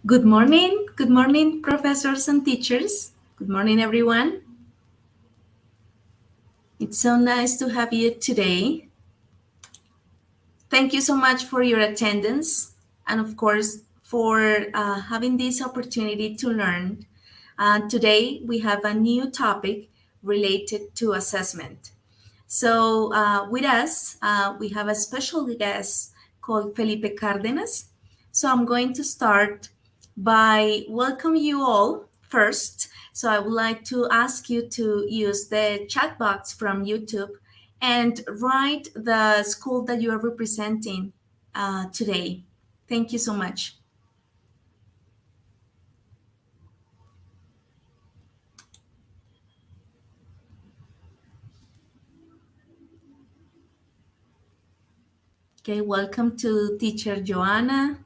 Good morning, professors and teachers. Good morning, everyone. It's so nice to have you today. Thank you so much for your attendance and, of course, for having this opportunity to learn. Today, we have a new topic related to assessment. So, with us, we have a special guest called Felipe Cárdenas. So, I'm going to start by welcome you all first. So, I would like to ask you to use the chat box from YouTube and write the school that you are representing today. Thank you so much. Okay, welcome to teacher Joanna.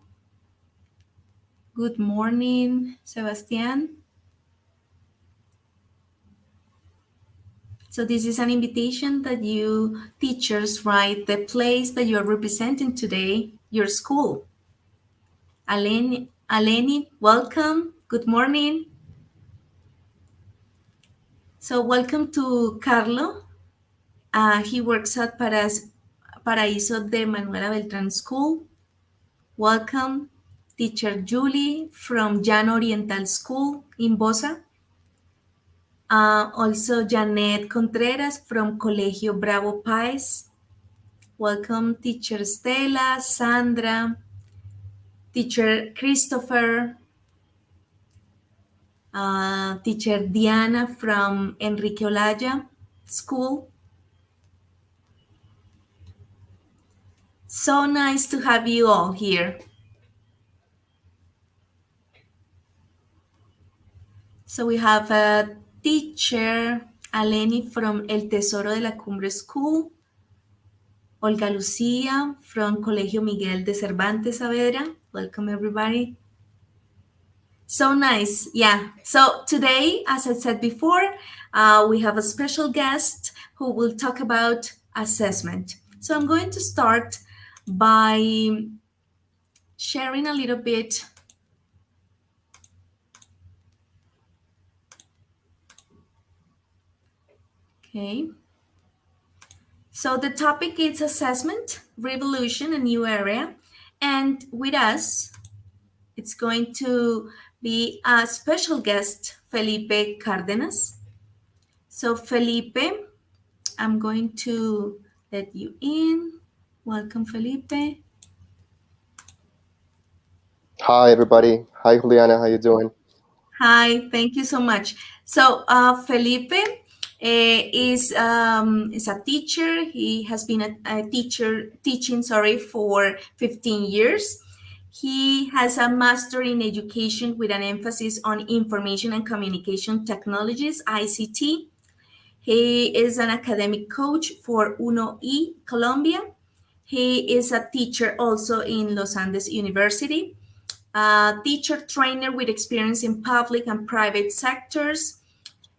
Good morning, Sebastian. So this is an invitation that you teachers write the place that you're representing today, your school. Aleni, welcome. Good morning. So welcome to Carlo. He works at Paraíso de Manuela Beltrán School. Welcome. Teacher Julie from Jan Oriental School in Bosa. Also Janet Contreras from Colegio Bravo Pais. Welcome, Teacher Stella, Sandra, Teacher Christopher, Teacher Diana from Enrique Olaya School. So nice to have you all here. So we have a teacher, Aleni from El Tesoro de la Cumbre School, Olga Lucía from Colegio Miguel de Cervantes Saavedra. Welcome, everybody. So nice. Yeah. So today, as I said before, we have a special guest who will talk about assessment. So I'm going to start by sharing a little bit. Okay. So the topic is assessment, revolution, a new area. And with us, it's going to be a special guest, Felipe Cárdenas. So Felipe, I'm going to let you in. Welcome, Felipe. Hi, everybody. Hi, Juliana. How you doing? Hi, thank you so much. So Felipe is a teacher. He has been a teacher teaching, for 15 years. He has a master in education with an emphasis on information and communication technologies, ICT. He is an academic coach for UNO-E Colombia. He is a teacher also in Los Andes University, a teacher trainer with experience in public and private sectors.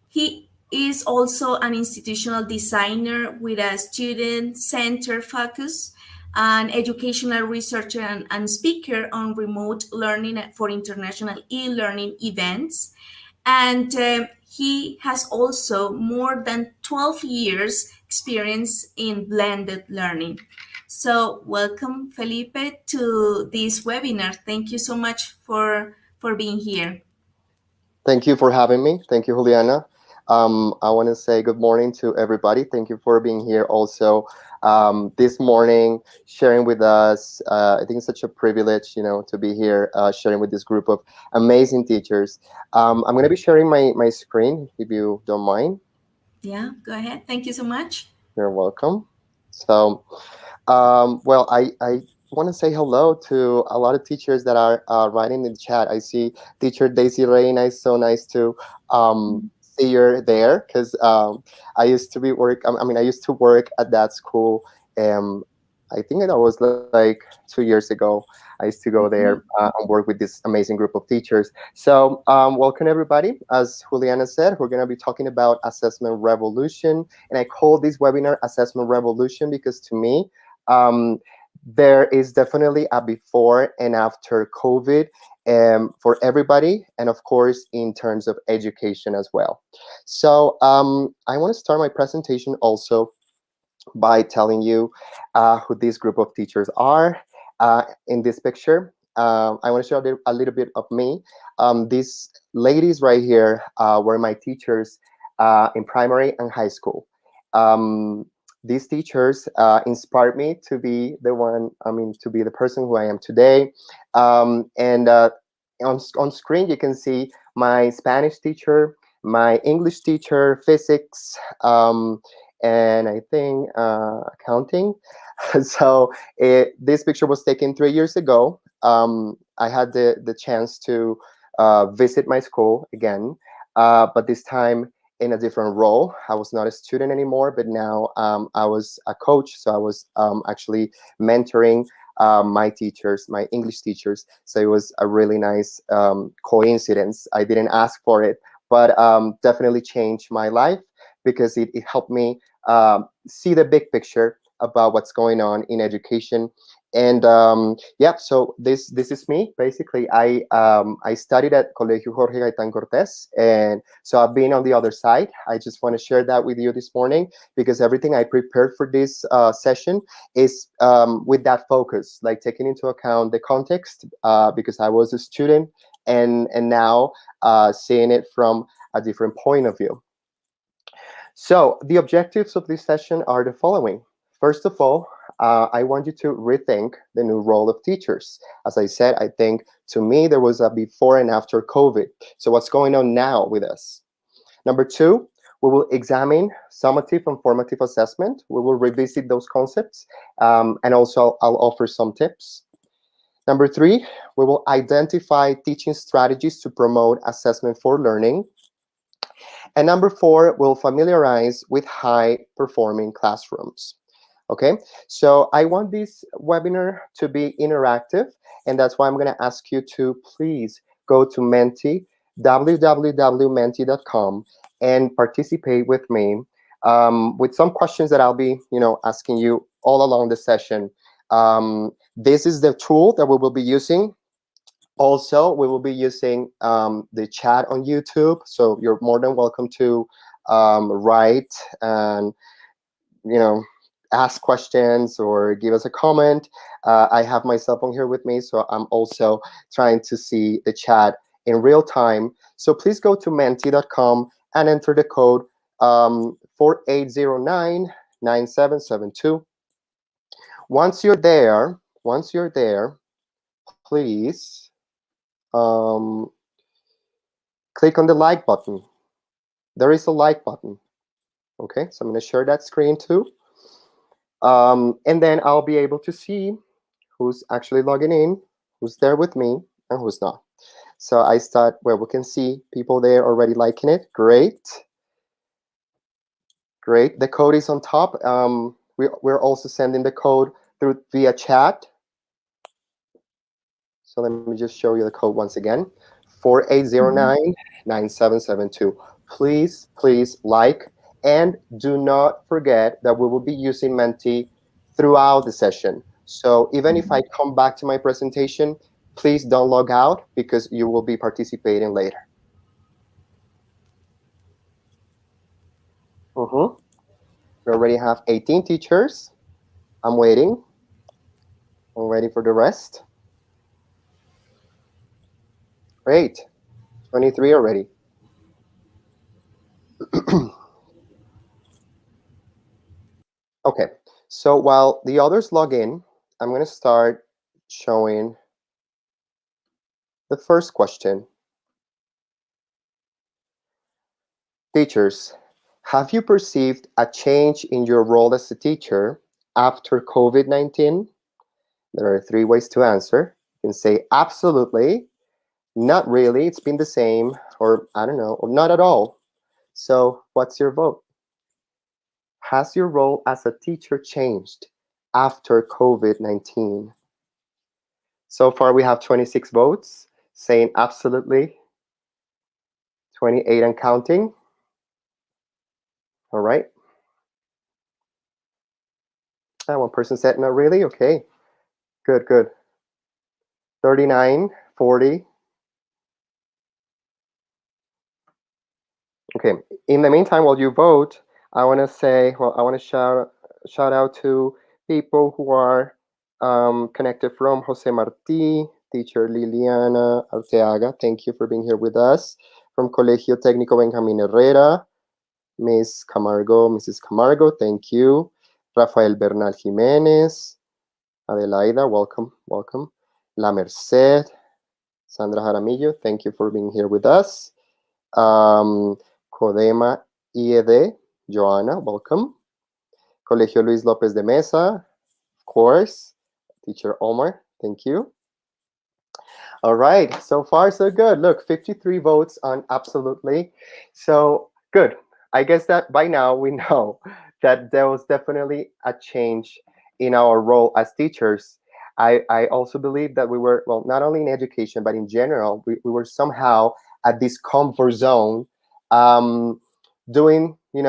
He is also an institutional designer with a student center focus, an educational researcher and speaker on remote learning for international e-learning events. And he has also more than 12 years experience in blended learning. So welcome, Felipe, to this webinar. Thank you so much for being here. Thank you for having me. Thank you, Juliana. I want to say good morning to everybody. Thank you for being here also this morning, sharing with us. I think it's such a privilege, to be here sharing with this group of amazing teachers. I'm going to be sharing my screen, if you don't mind. Yeah, go ahead. Thank you so much. You're welcome. So, well, I want to say hello to a lot of teachers that are writing in the chat. I see teacher Daisy Reina. It's so nice to see you there because I used to I used to work at that school. I think that was like 2 years ago. I used to go there Mhm. and work with this amazing group of teachers. So, welcome everybody. As Juliana said, we're going to be talking about assessment revolution, and I call this webinar Assessment Revolution because to me, um, there is definitely a before and after COVID, for everybody, and of course in terms of education as well. So I want to start my presentation also by telling you who this group of teachers are. In this picture, I want to show a little bit of me. These ladies right here were my teachers in primary and high school. Um, these teachers inspired me to be the one, to be the person who I am today. And on screen, you can see my Spanish teacher, my English teacher, physics, and I think accounting. So this picture was taken 3 years ago. I had the chance to visit my school again, but this time in a different role. I was not a student anymore, but now I was a coach. So I was actually mentoring my teachers, my English teachers. So it was a really nice coincidence. I didn't ask for it, but definitely changed my life because it helped me see the big picture about what's going on in education. And yeah, so this is me basically. I studied at Colegio Jorge Gaitán Cortés, and so I've been on the other side. I just want to share that with you this morning because everything I prepared for this session is with that focus, like taking into account the context because I was a student, and now seeing it from a different point of view. So the objectives of this session are the following. First of all, I want you to rethink the new role of teachers. As I said, I think to me there was a before and after COVID. So what's going on now with us? Number two, we will examine summative and formative assessment. We will revisit those concepts, and also I'll offer some tips. Number three, we will identify teaching strategies to promote assessment for learning. And number four, we'll familiarize with high-performing classrooms. Okay, so I want this webinar to be interactive, and that's why I'm going to ask you to please go to Menti, www.menti.com, and participate with me with some questions that I'll be, asking you all along the session. This is the tool that we will be using. Also, we will be using the chat on YouTube, so you're more than welcome to write and ask questions or give us a comment. I have my cell phone here with me, so I'm also trying to see the chat in real time. So please go to menti.com and enter the code 4809-9772. Once you're there, please click on the like button. There is a like button. Okay, so I'm going to share that screen too. And then I'll be able to see who's actually logging in, who's there with me, and who's not. So I start where we can see people there already liking it. Great. Great. The code is on top. We're also sending the code through via chat. So let me just show you the code once again. 4809-9772. Please like, and do not forget that we will be using Menti throughout the session. So even if I come back to my presentation, please don't log out because you will be participating later. We already have 18 teachers. I'm waiting. I'm waiting for the rest. Great. 23 already. Okay, so while the others log in, I'm going to start showing the first question. Teachers, have you perceived a change in your role as a teacher after COVID-19? There are 3 ways to answer. You can say absolutely, not really, it's been the same, or I don't know, or not at all. So what's your vote? Has your role as a teacher changed after COVID-19? So far we have 26 votes saying absolutely, 28 and counting. All right. One person said not really. Okay, good. 39, 40, Okay. In the meantime, while you vote, I want to say, well, I want to shout out to people who are connected from Jose Martí, teacher Liliana Arteaga. Thank you for being here with us. From Colegio Técnico Benjamín Herrera, Miss Camargo, Mrs. Camargo, thank you. Rafael Bernal Jiménez, Adelaida, welcome, welcome. La Merced, Sandra Jaramillo, thank you for being here with us. Codema IED, Joanna, welcome. Colegio Luis López de Mesa, of course. Teacher Omar, thank you. All right, so far so good. Look, 53 votes on absolutely. So good. I guess that by now we know that there was definitely a change in our role as teachers. I also believe that we were, well, not only in education, but in general, we were somehow at this comfort zone, um, doing, in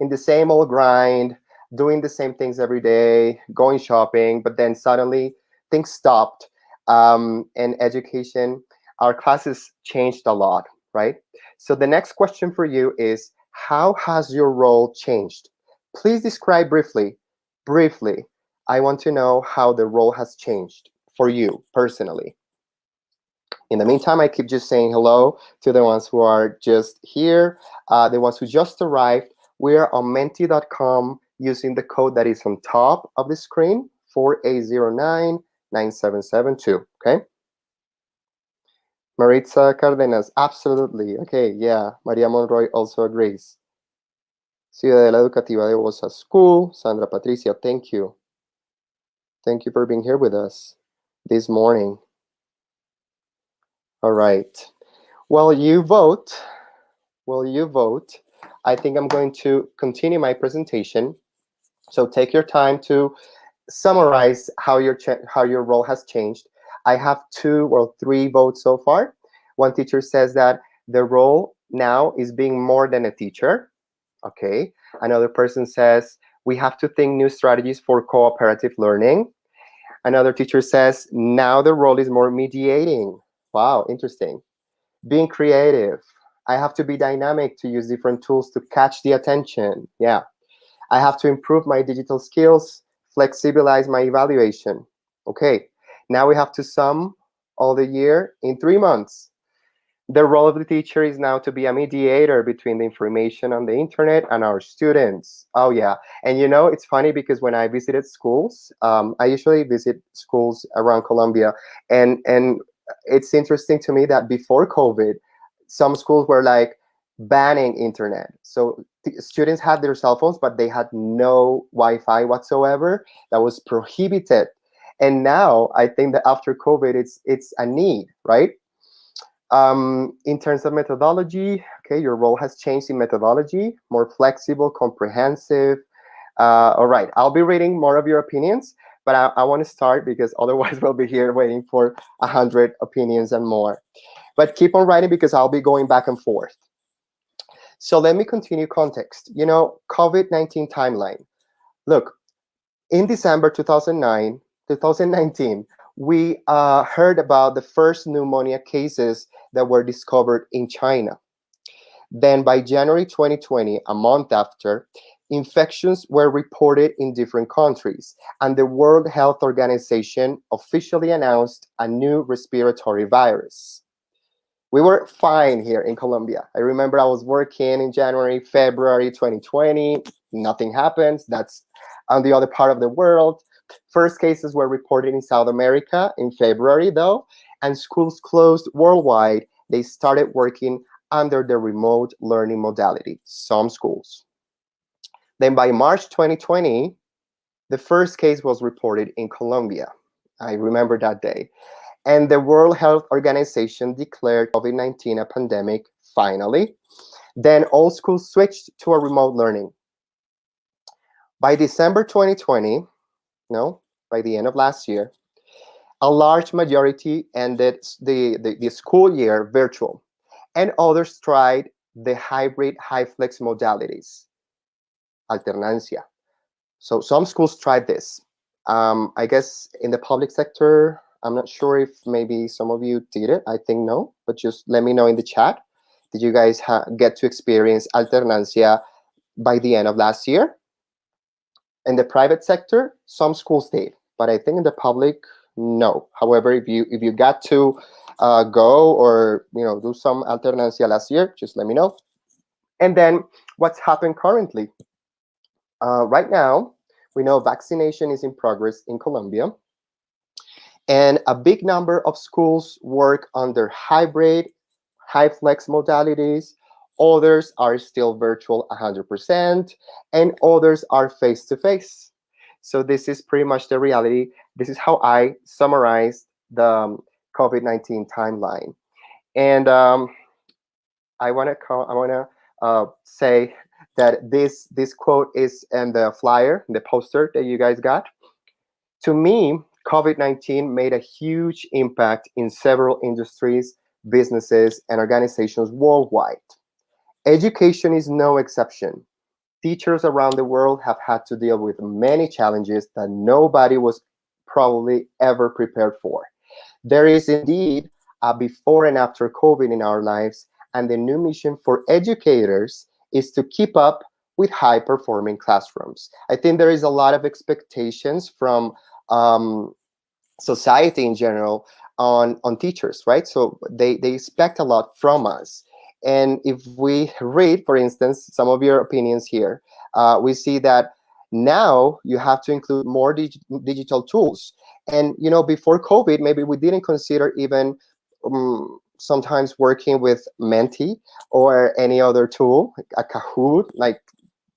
the same old grind, doing the same things every day, going shopping, but then suddenly things stopped. And education, our classes changed a lot, right? So the next question for you is, how has your role changed? Please describe briefly. I want to know how the role has changed for you personally. In the meantime, I keep just saying hello to the ones who are just here, the ones who just arrived. We are on menti.com using the code that is on top of the screen, 4809-9772, okay? Maritza Cardenas, absolutely. Okay, yeah. Maria Monroy also agrees. Ciudadela Educativa de Bosa School, Sandra Patricia, thank you. Thank you for being here with us this morning. All right. While you vote, I think I'm going to continue my presentation. So take your time to summarize how your role has changed. I have three votes so far. One teacher says that the role now is being more than a teacher. Okay. Another person says we have to think new strategies for cooperative learning. Another teacher says now the role is more mediating. Wow, interesting. Being creative. I have to be dynamic to use different tools to catch the attention. Yeah. I have to improve my digital skills, flexibilize my evaluation. Okay. Now we have to sum all the year in 3 months. The role of the teacher is now to be a mediator between the information on the internet and our students. Oh, yeah. And it's funny because when I visited schools, I usually visit schools around Colombia, and it's interesting to me that before COVID, some schools were like banning internet. So students had their cell phones, but they had no Wi-Fi whatsoever. That was prohibited. And now I think that after COVID, it's a need, right? In terms of methodology, okay, your role has changed in methodology, more flexible, comprehensive. All right, I'll be reading more of your opinions, but I want to start because otherwise we'll be here waiting for 100 opinions and more. But keep on writing because I'll be going back and forth. So let me continue context. COVID-19 timeline. Look, in December 2019, we heard about the first pneumonia cases that were discovered in China. Then by January 2020, a month after, infections were reported in different countries, and the World Health Organization officially announced a new respiratory virus. We were fine here in Colombia. I remember I was working in January, February 2020. Nothing happens. That's on the other part of the world. First cases were reported in South America in February, though, and schools closed worldwide. They started working under the remote learning modality, some schools. Then by March 2020, the first case was reported in Colombia. I remember that day. And the World Health Organization declared COVID-19 a pandemic, finally. Then all schools switched to a remote learning. By December 2020, by the end of last year, a large majority ended the school year virtual, and others tried the hybrid high-flex modalities, alternancia. So some schools tried this. I guess in the public sector, I'm not sure if maybe some of you did it. I think no, but just let me know in the chat Did you guys get to experience alternancia by the end of last year? In the private sector, some schools did, but I think in the public, no. However, if you got to go or do some alternancia last year, just let me know. And then what's happened currently? Right now, we know vaccination is in progress in Colombia, and a big number of schools work under hybrid, high flex modalities. Others are still virtual 100%, and others are face to face. So this is pretty much the reality. This is how I summarize the COVID-19 timeline. And I want to say that this quote is in the flyer, the poster that you guys got. To me, COVID-19 made a huge impact in several industries, businesses, and organizations worldwide. Education is no exception. Teachers around the world have had to deal with many challenges that nobody was probably ever prepared for. There is indeed a before and after COVID in our lives, and the new mission for educators is to keep up with high performing classrooms. I think there is a lot of expectations from um, society in general on teachers, right? So they expect a lot from us. And if we read, for instance, some of your opinions here, we see that now you have to include more digital tools. And before COVID, maybe we didn't consider even sometimes working with Menti or any other tool, a Kahoot. Like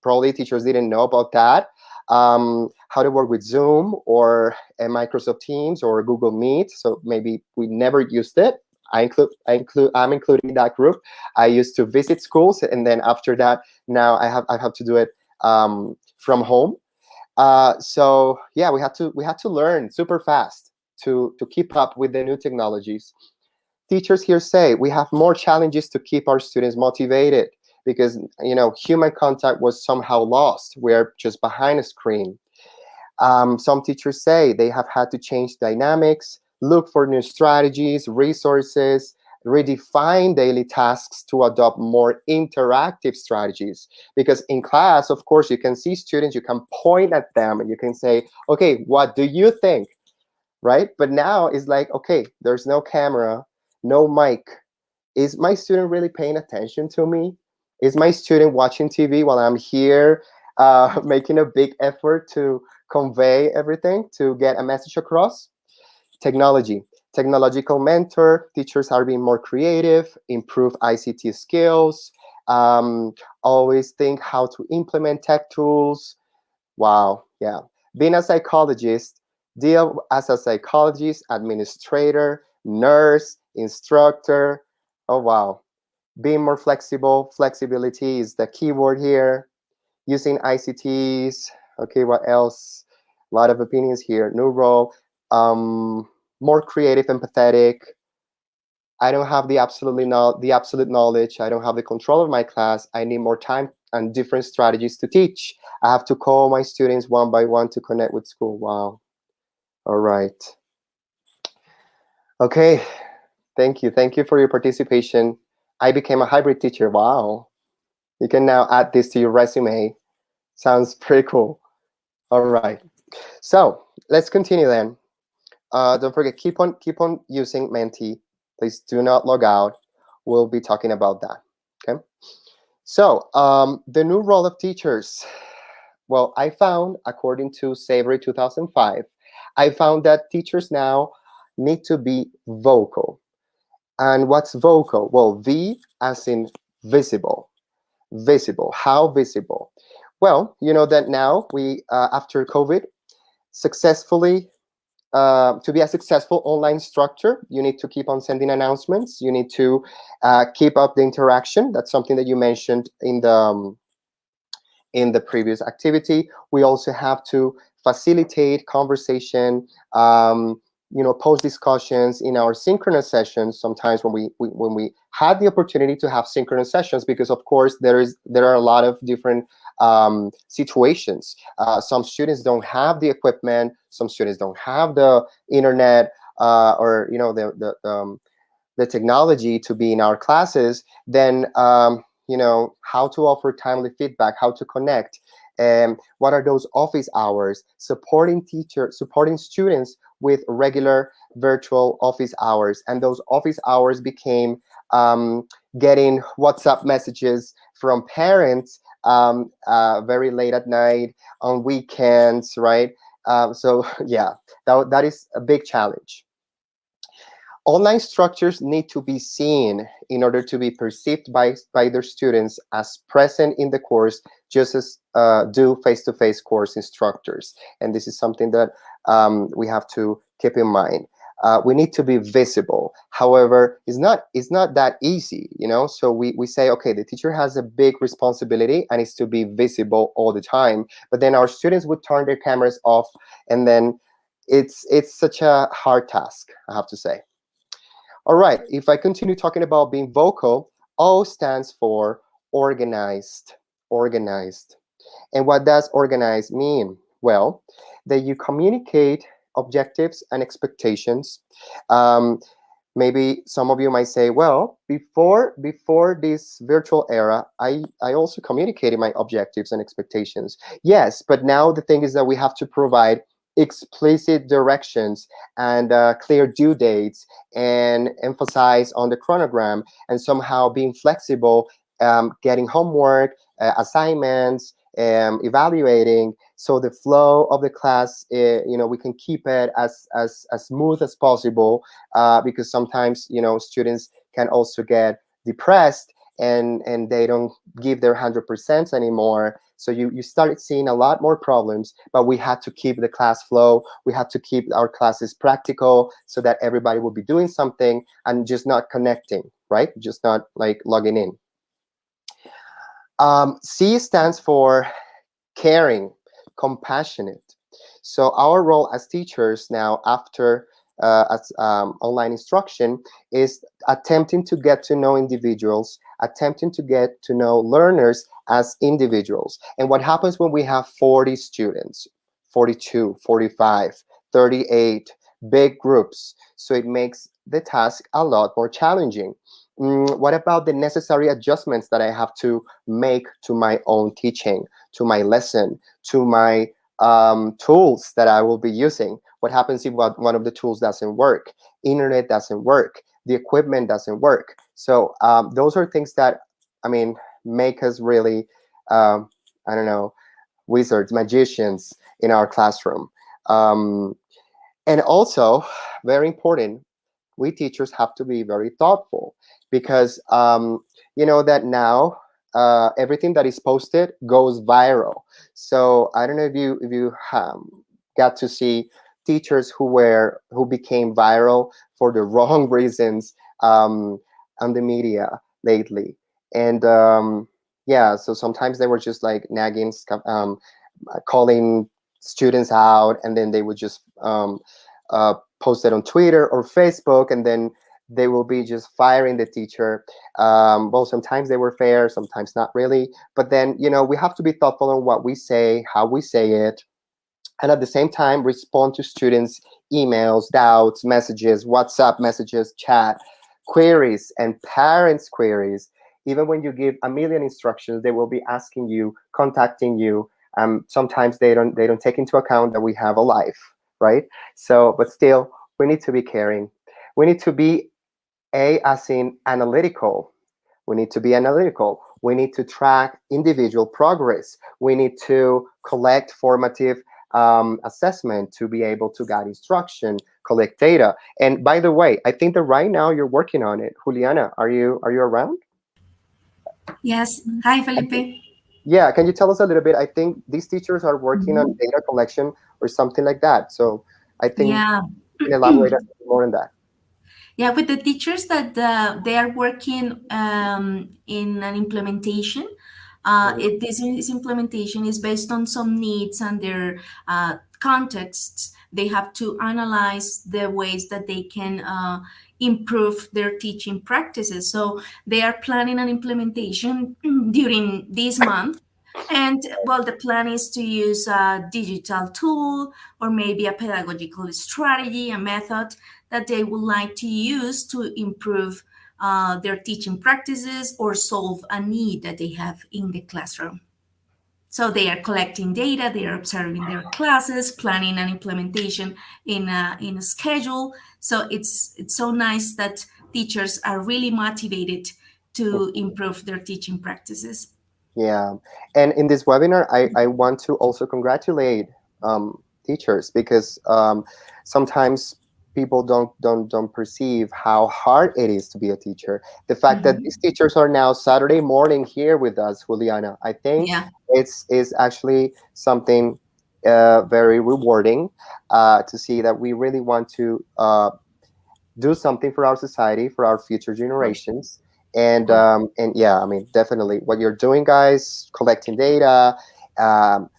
probably teachers didn't know about that. How to work with Zoom or Microsoft Teams or Google Meet. So maybe we never used it. I'm including that group. I used to visit schools, and then after that, now I have to do it from home. So yeah, we had to learn super fast to keep up with the new technologies. Teachers here say we have more challenges to keep our students motivated because human contact was somehow lost. We're just behind a screen. Some teachers say they have had to change dynamics, look for new strategies, resources, redefine daily tasks to adopt more interactive strategies. Because in class, of course, you can see students, you can point at them, and you can say, okay, what do you think? Right? But now it's like, okay, there's no camera, no mic. Is my student really paying attention to me? Is my student watching TV while I'm here making a big effort to convey everything, to get a message across? Technology. Technological mentor. Teachers are being more creative, improve ICT skills, always think how to implement tech tools. Wow, yeah. Being a psychologist, deal as a psychologist, administrator, nurse, instructor. Oh, wow. Being more flexible. Flexibility is the key word here. Using ICTs. Okay, what else? A lot of opinions here. New role. More creative, empathetic. I don't have the absolute knowledge. I don't have the control of my class. I need more time and different strategies to teach. I have to call my students one by one to connect with school. Wow. All right. Okay. Thank you. Thank you for your participation. I became a hybrid teacher. Wow. You can now add this to your resume. Sounds pretty cool. All right. So let's continue then. Don't forget, keep on using Menti. Please do not log out. We'll be talking about that. Okay. So the new role of teachers. Well, I found, according to Savory 2005, I found that teachers now need to be vocal. And what's vocal? Well, V as in visible. Visible. How visible? Well, you know that now we, after COVID, successfully to be a successful online instructor, you need to keep on sending announcements. You need to keep up the interaction. That's something that you mentioned in the previous activity. We also have to facilitate conversation, post discussions in our synchronous sessions. Sometimes when we had the opportunity to have synchronous sessions, because of course there are a lot of different situations. Some students don't have the equipment. Some students don't have the internet, or the the technology to be in our classes, then how to offer timely feedback, how to connect, and what are those office hours, supporting students with regular virtual office hours. And those office hours became getting WhatsApp messages from parents very late at night, on weekends, right? So yeah, that is a big challenge. Online structures need to be seen in order to be perceived by their students as present in the course, just as do face-to-face course instructors. And this is something that we have to keep in mind. We need to be visible. However, it's not that easy, So we say, okay, the teacher has a big responsibility and it's to be visible all the time. But then our students would turn their cameras off, and then it's such a hard task, I have to say. All right, if I continue talking about being vocal, O stands for organized. Organized. And what does organized mean? Well, that you communicate objectives and expectations. Um, Maybe some of you might say, well, before this virtual era, I also communicated my objectives and expectations. Yes, but now the thing is that we have to provide explicit directions and clear due dates, and emphasize on the chronogram, and somehow being flexible, getting homework, assignments, evaluating, so the flow of the class, we can keep it as smooth as possible, because sometimes students can also get depressed, and they don't give their 100% anymore. So you started seeing a lot more problems, but we had to keep the class flow. We had to keep our classes practical, so that everybody will be doing something and just not connecting, right? Just not like logging in. C stands for caring, compassionate. So our role as teachers now, after as online instruction, is attempting to get to know individuals, attempting to get to know learners as individuals. And what happens when we have 40 students, 42, 45, 38, big groups? So it makes the task a lot more challenging. What about the necessary adjustments that I have to make to my own teaching, to my lesson, to my tools that I will be using? What happens if one of the tools doesn't work? Internet doesn't work. The equipment doesn't work. So those are things that, make us really, I don't know, wizards, magicians in our classroom. And also, very important, we teachers have to be very thoughtful, because you know that now everything that is posted goes viral. So I don't know if you got to see teachers who became viral for the wrong reasons on the media lately. And yeah, so sometimes they were just like nagging, calling students out, and then they would just post it on Twitter or Facebook, and then they will be just firing the teacher. Well, sometimes they were fair, sometimes not really. But then, we have to be thoughtful on what we say, how we say it, and at the same time respond to students' emails, doubts, messages, WhatsApp messages, chat, queries, and parents' queries. Even when you give a million instructions, they will be asking you, contacting you. Sometimes they don't take into account that we have a life, right? So, but still, we need to be caring. We need to be as in analytical. We need to be analytical. We need to track individual progress. We need to collect formative assessment to be able to guide instruction, collect data. And by the way, I think that right now you're working on it. Juliana, are you around? Yes. Hi, Felipe. Yeah, can you tell us a little bit? I think these teachers are working on Mhm. data collection or something like that. So I think Yeah. you can elaborate a little more on that. Yeah, with the teachers that they are working in an implementation. This implementation is based on some needs and their contexts. They have to analyze the ways that they can improve their teaching practices. So they are planning an implementation during this month. And well, the plan is to use a digital tool or maybe a pedagogical strategy, a method that they would like to use to improve their teaching practices or solve a need that they have in the classroom. So they are collecting data, they are observing their classes, planning an implementation in a schedule. So it's so nice that teachers are really motivated to improve their teaching practices. Yeah, and in this webinar, I want to also congratulate teachers because sometimes people don't perceive how hard it is to be a teacher. The fact that these Mhm. teachers are now Saturday morning here with us, Juliana, I think Yeah. it's is actually something very rewarding to see that we really want to do something for our society, for our future Of course. generations. Of course. And yeah, I mean, definitely what you're doing, guys, collecting data,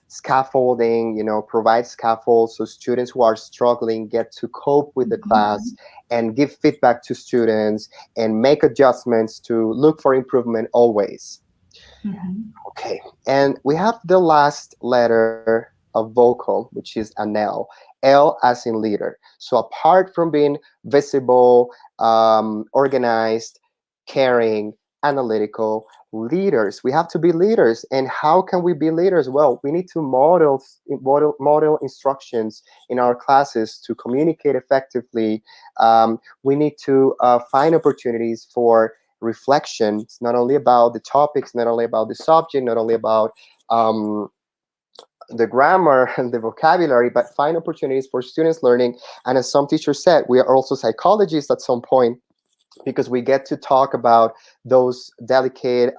scaffolding, provide scaffolds so students who are struggling get to cope with the class and give feedback to students and make adjustments to look for improvement always. Mhm. Okay, and we have the last letter of vocal, which is an L. L as in leader. So apart from being visible, organized, caring, analytical, leaders, we have to be leaders. And how can we be leaders? Well, we need to model instructions in our classes to communicate effectively. We need to find opportunities for reflection. It's not only about the topics, not only about the subject, not only about um, the grammar and the vocabulary, but find opportunities for students learning. And as some teachers said, we are also psychologists at some point because we get to talk about those delicate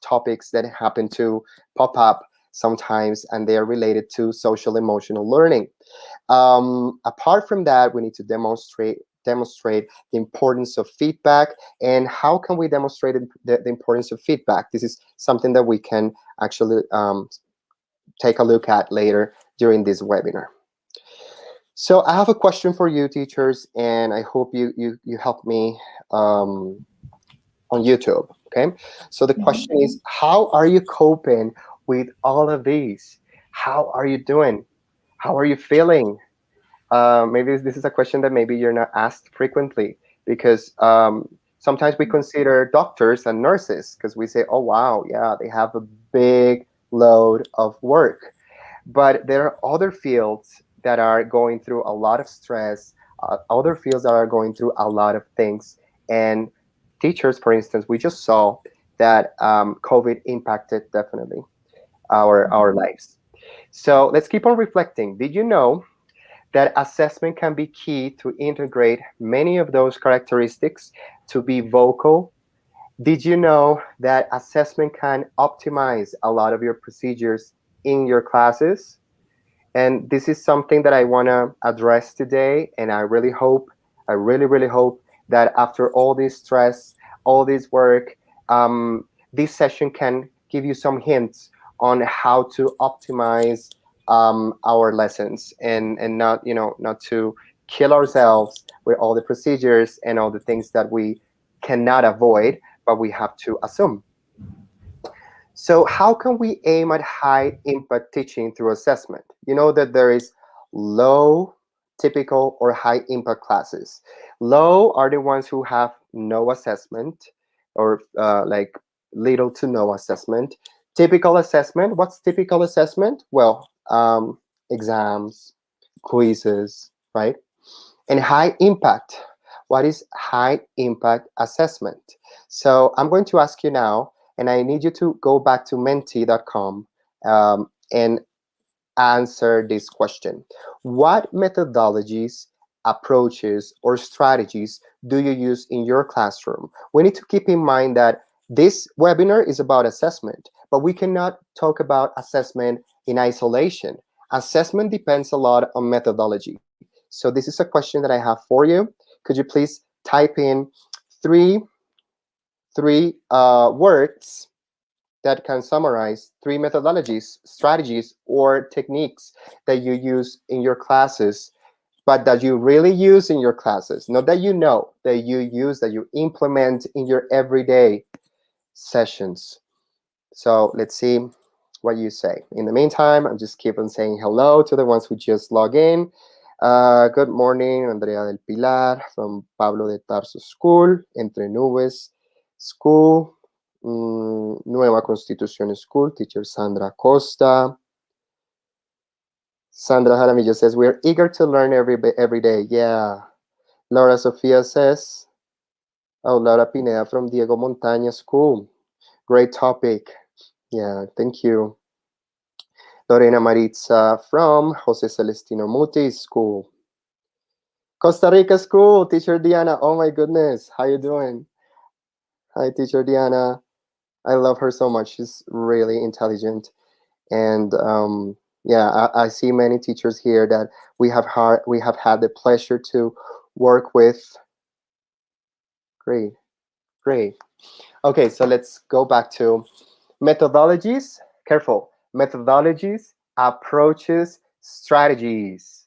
topics that happen to pop up sometimes, and they are related to social emotional learning. Apart from that, we need to demonstrate the importance of feedback. And how can we demonstrate the importance of feedback? This is something that we can actually take a look at later during this webinar. So I have a question for you, teachers, and I hope you help me um, on YouTube. Okay. So the Mhm. question is, how are you coping with all of these? How are you doing? How are you feeling? Maybe this is a question that maybe you're not asked frequently because sometimes we consider doctors and nurses because we say, oh wow, yeah, they have a big load of work. But there are other fields that are going through a lot of stress, other fields that are going through a lot of things. And teachers, for instance, we just saw that COVID impacted definitely our lives. So let's keep on reflecting. Did you know that assessment can be key to integrate many of those characteristics to be vocal? Did you know that assessment can optimize a lot of your procedures in your classes? And this is something that I want to address today. And I really hope, I really, really hope that after all this stress, all this work, this session can give you some hints on how to optimize our lessons and not, not to kill ourselves with all the procedures and all the things that we cannot avoid, but we have to assume. So how can we aim at high impact teaching through assessment? You know that there is low, typical, or high impact classes. Low are the ones who have no assessment or like little to no assessment. Typical assessment, what's typical assessment? Well, exams, quizzes, right? And high impact, what is high impact assessment? So I'm going to ask you now, and I need you to go back to menti.com and answer this question. What methodologies, approaches, or strategies do you use in your classroom? We need to keep in mind that this webinar is about assessment, but we cannot talk about assessment in isolation. Assessment depends a lot on methodology. So this is a question that I have for you. Could you please type in three words that can summarize three methodologies, strategies, or techniques that you use in your classes, but that you really use in your classes, not that you know, that you use, that you implement in your everyday sessions. So let's see what you say. In the meantime, I'm just keep on saying hello to the ones who just log in. Good morning, Andrea del Pilar from Pablo de Tarso School, Entre Nubes School, Nueva Constitución School, teacher Sandra Costa. Sandra Jaramillo says, we're eager to learn every day. Yeah. Laura Sofia says, oh, Laura Pineda from Diego Montaña School. Great topic. Yeah, thank you. Lorena Maritza from Jose Celestino Muti School. Costa Rica School, teacher Diana. Oh my goodness, how you doing? Hi, teacher Diana. I love her so much. She's really intelligent, and yeah, I see many teachers here that we have had the pleasure to work with. Great, great. Okay, so let's go back to methodologies. Careful, methodologies, approaches, strategies.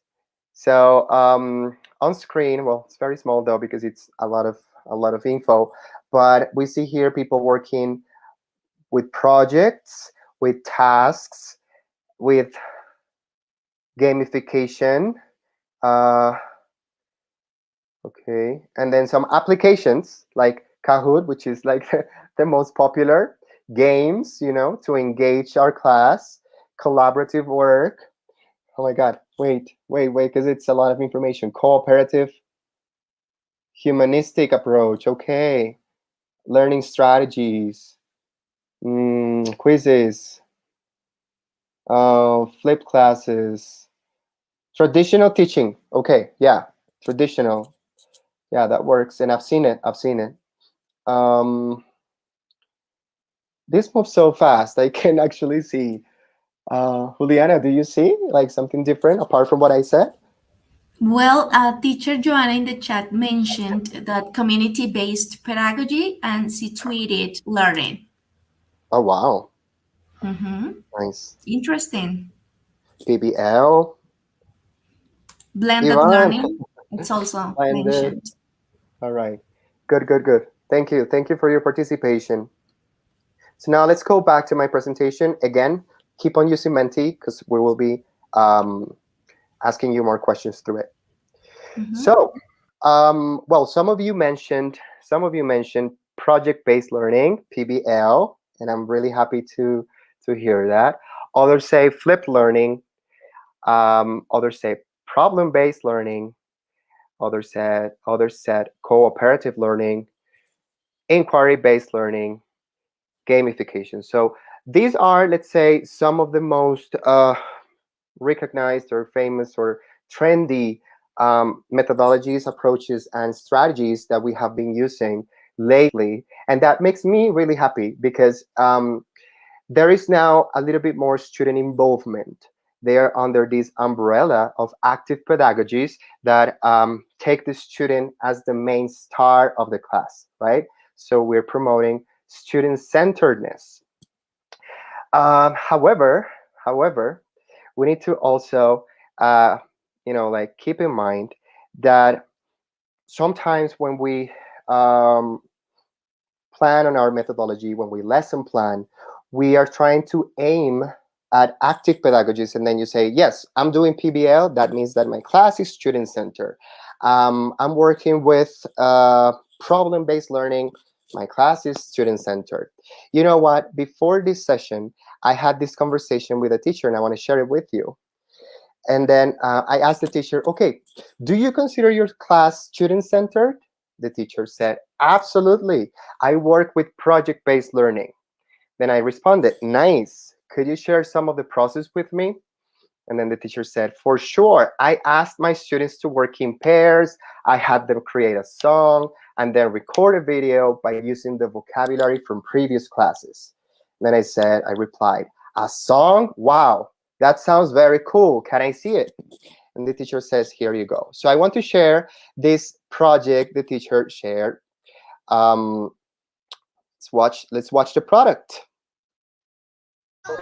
So on screen, well, it's very small though because it's a lot of info, but we see here people working with projects, with tasks, with gamification. Uh, okay, and then some applications like Kahoot, which is like the most popular, games, you know, to engage our class, collaborative work. Oh my God, wait, because it's a lot of information. Cooperative, humanistic approach, okay. Learning strategies, quizzes, flip classes, traditional teaching. Okay, yeah, traditional. Yeah, that works, and I've seen it. Um, this moves so fast. I can actually see. Juliana, do you see like something different apart from what I said? Well, teacher Joanna in the chat mentioned that community-based pedagogy and situated learning. Oh wow, Mm-hmm. nice. Interesting. PBL, Blended Ivan, learning, it's also blended. mentioned. All right, good. Thank you for your participation. So now let's go back to my presentation again. Keep on using Menti because we will be um, asking you more questions through it. Mm-hmm. So, well, some of you mentioned project-based learning (PBL), and I'm really happy to hear that. Others say flipped learning. Others say problem-based learning. Others said cooperative learning, inquiry-based learning, gamification. So these are, let's say, some of the most recognized or famous or trendy methodologies, approaches, and strategies that we have been using lately. And that makes me really happy because there is now a little bit more student involvement. They are under this umbrella of active pedagogies that take the student as the main star of the class, right? So we're promoting student-centeredness. However, we need to also, like keep in mind that sometimes when we um, plan on our methodology, when we lesson plan, we are trying to aim at active pedagogies, and then you say, yes, I'm doing PBL. That means that my class is student-centered. I'm working with problem-based learning. My class is student-centered. You know what? Before this session, I had this conversation with a teacher, and I want to share it with you. And then I asked the teacher, okay, do you consider your class student-centered? The teacher said, absolutely. I work with project-based learning. Then I responded, nice. Could you share some of the process with me? And then the teacher said, for sure. I asked my students to work in pairs. I had them create a song and then record a video by using the vocabulary from previous classes. And then I replied, a song? Wow, that sounds very cool. Can I see it? And the teacher says, here you go. So I want to share this project the teacher shared. Um, let's watch the product. Good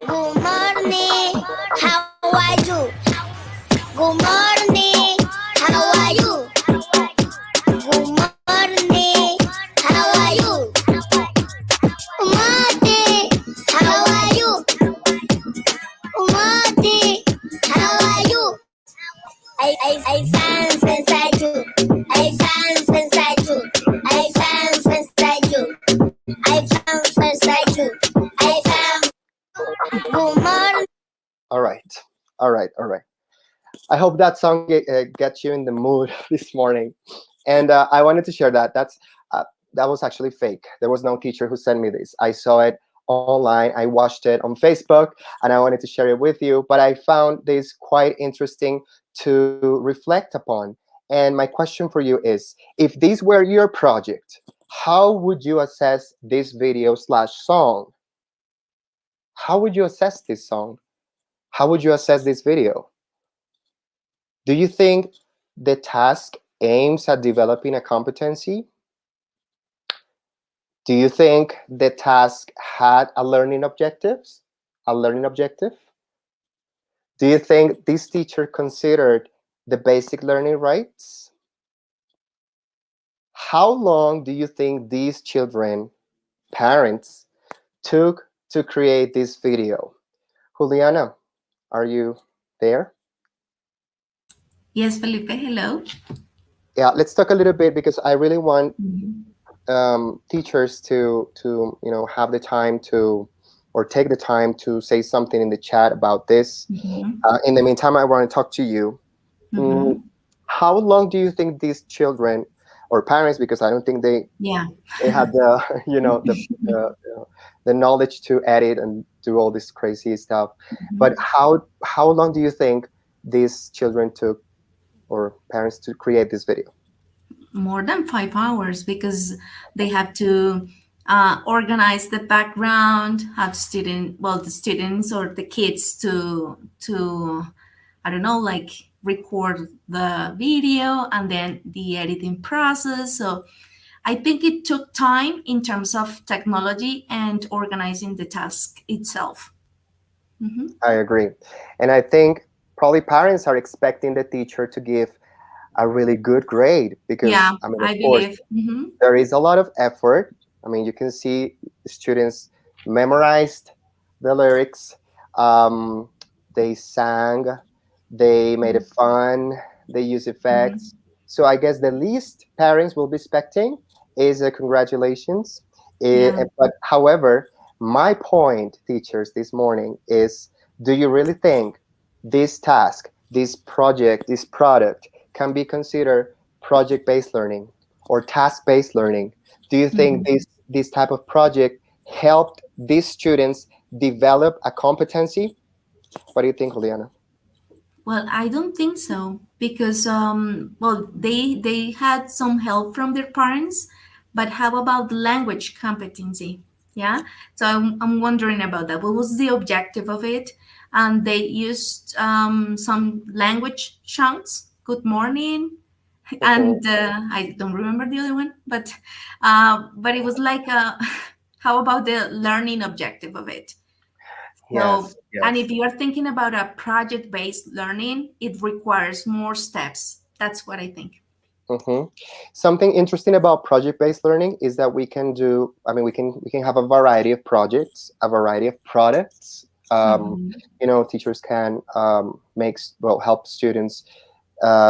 morning, how are you? Good morning, how are you? Good morning, how are you? Good morning, how are you? Good morning, how are you? I I hope that song gets you in the mood this morning. And I wanted to share that. That was actually fake. There was no teacher who sent me this. I saw it online. I watched it on Facebook, and I wanted to share it with you. But I found this quite interesting to reflect upon. And my question for you is: if this were your project, how would you assess this video slash song? How would you assess this song? How would you assess this video? Do you think the task aims at developing a competency? Do you think the task had a learning objectives? A learning objective? Do you think this teacher considered the basic learning rights? How long do you think these children, parents, took to create this video? Juliana, are you there? Yes, Felipe, hello. Yeah, let's talk a little bit because I really want Mhm. teachers to have the time to or take the time to say something in the chat about this. Mhm. In the meantime, I want to talk to you. Mm, Mhm. how long do you think these children or parents, because I don't think Yeah. they had the the knowledge to edit and do all this crazy stuff, but Mhm. how long do you think these children took or parents to create this video? More than 5 hours because they have to organize the background, have the students or the kids to I don't know, like record the video and then the editing process. So I think it took time in terms of technology and organizing the task itself. Hmm. I agree, and I think probably parents are expecting the teacher to give a really good grade because Yeah, I mean, of I course, believe. Hmm. there is a lot of effort. I mean, you can see students memorized the lyrics, um, they sang, they made it fun, they use Hmm. effects. So I guess the least parents will be expecting is a congratulations. Yeah. But however, my point, teachers, this morning is: do you really think this task, this project, this product can be considered project-based learning or task-based learning? Do you think Mhm. this type of project helped these students develop a competency? What do you think, Juliana? Well, I don't think so because well, they had some help from their parents, but how about the language competency? Yeah, so I'm wondering about that. What was the objective of it? And they used some language chunks. Good morning, Hmm. and I don't remember the other one, but it was like how about the learning objective of it? So, Yes, and yes. if you are thinking about a project based learning, it requires more steps. That's what I think. Hmm. Something interesting about project-based learning is that we can do. I mean, we can have a variety of projects, a variety of products. Mhm. Teachers can help students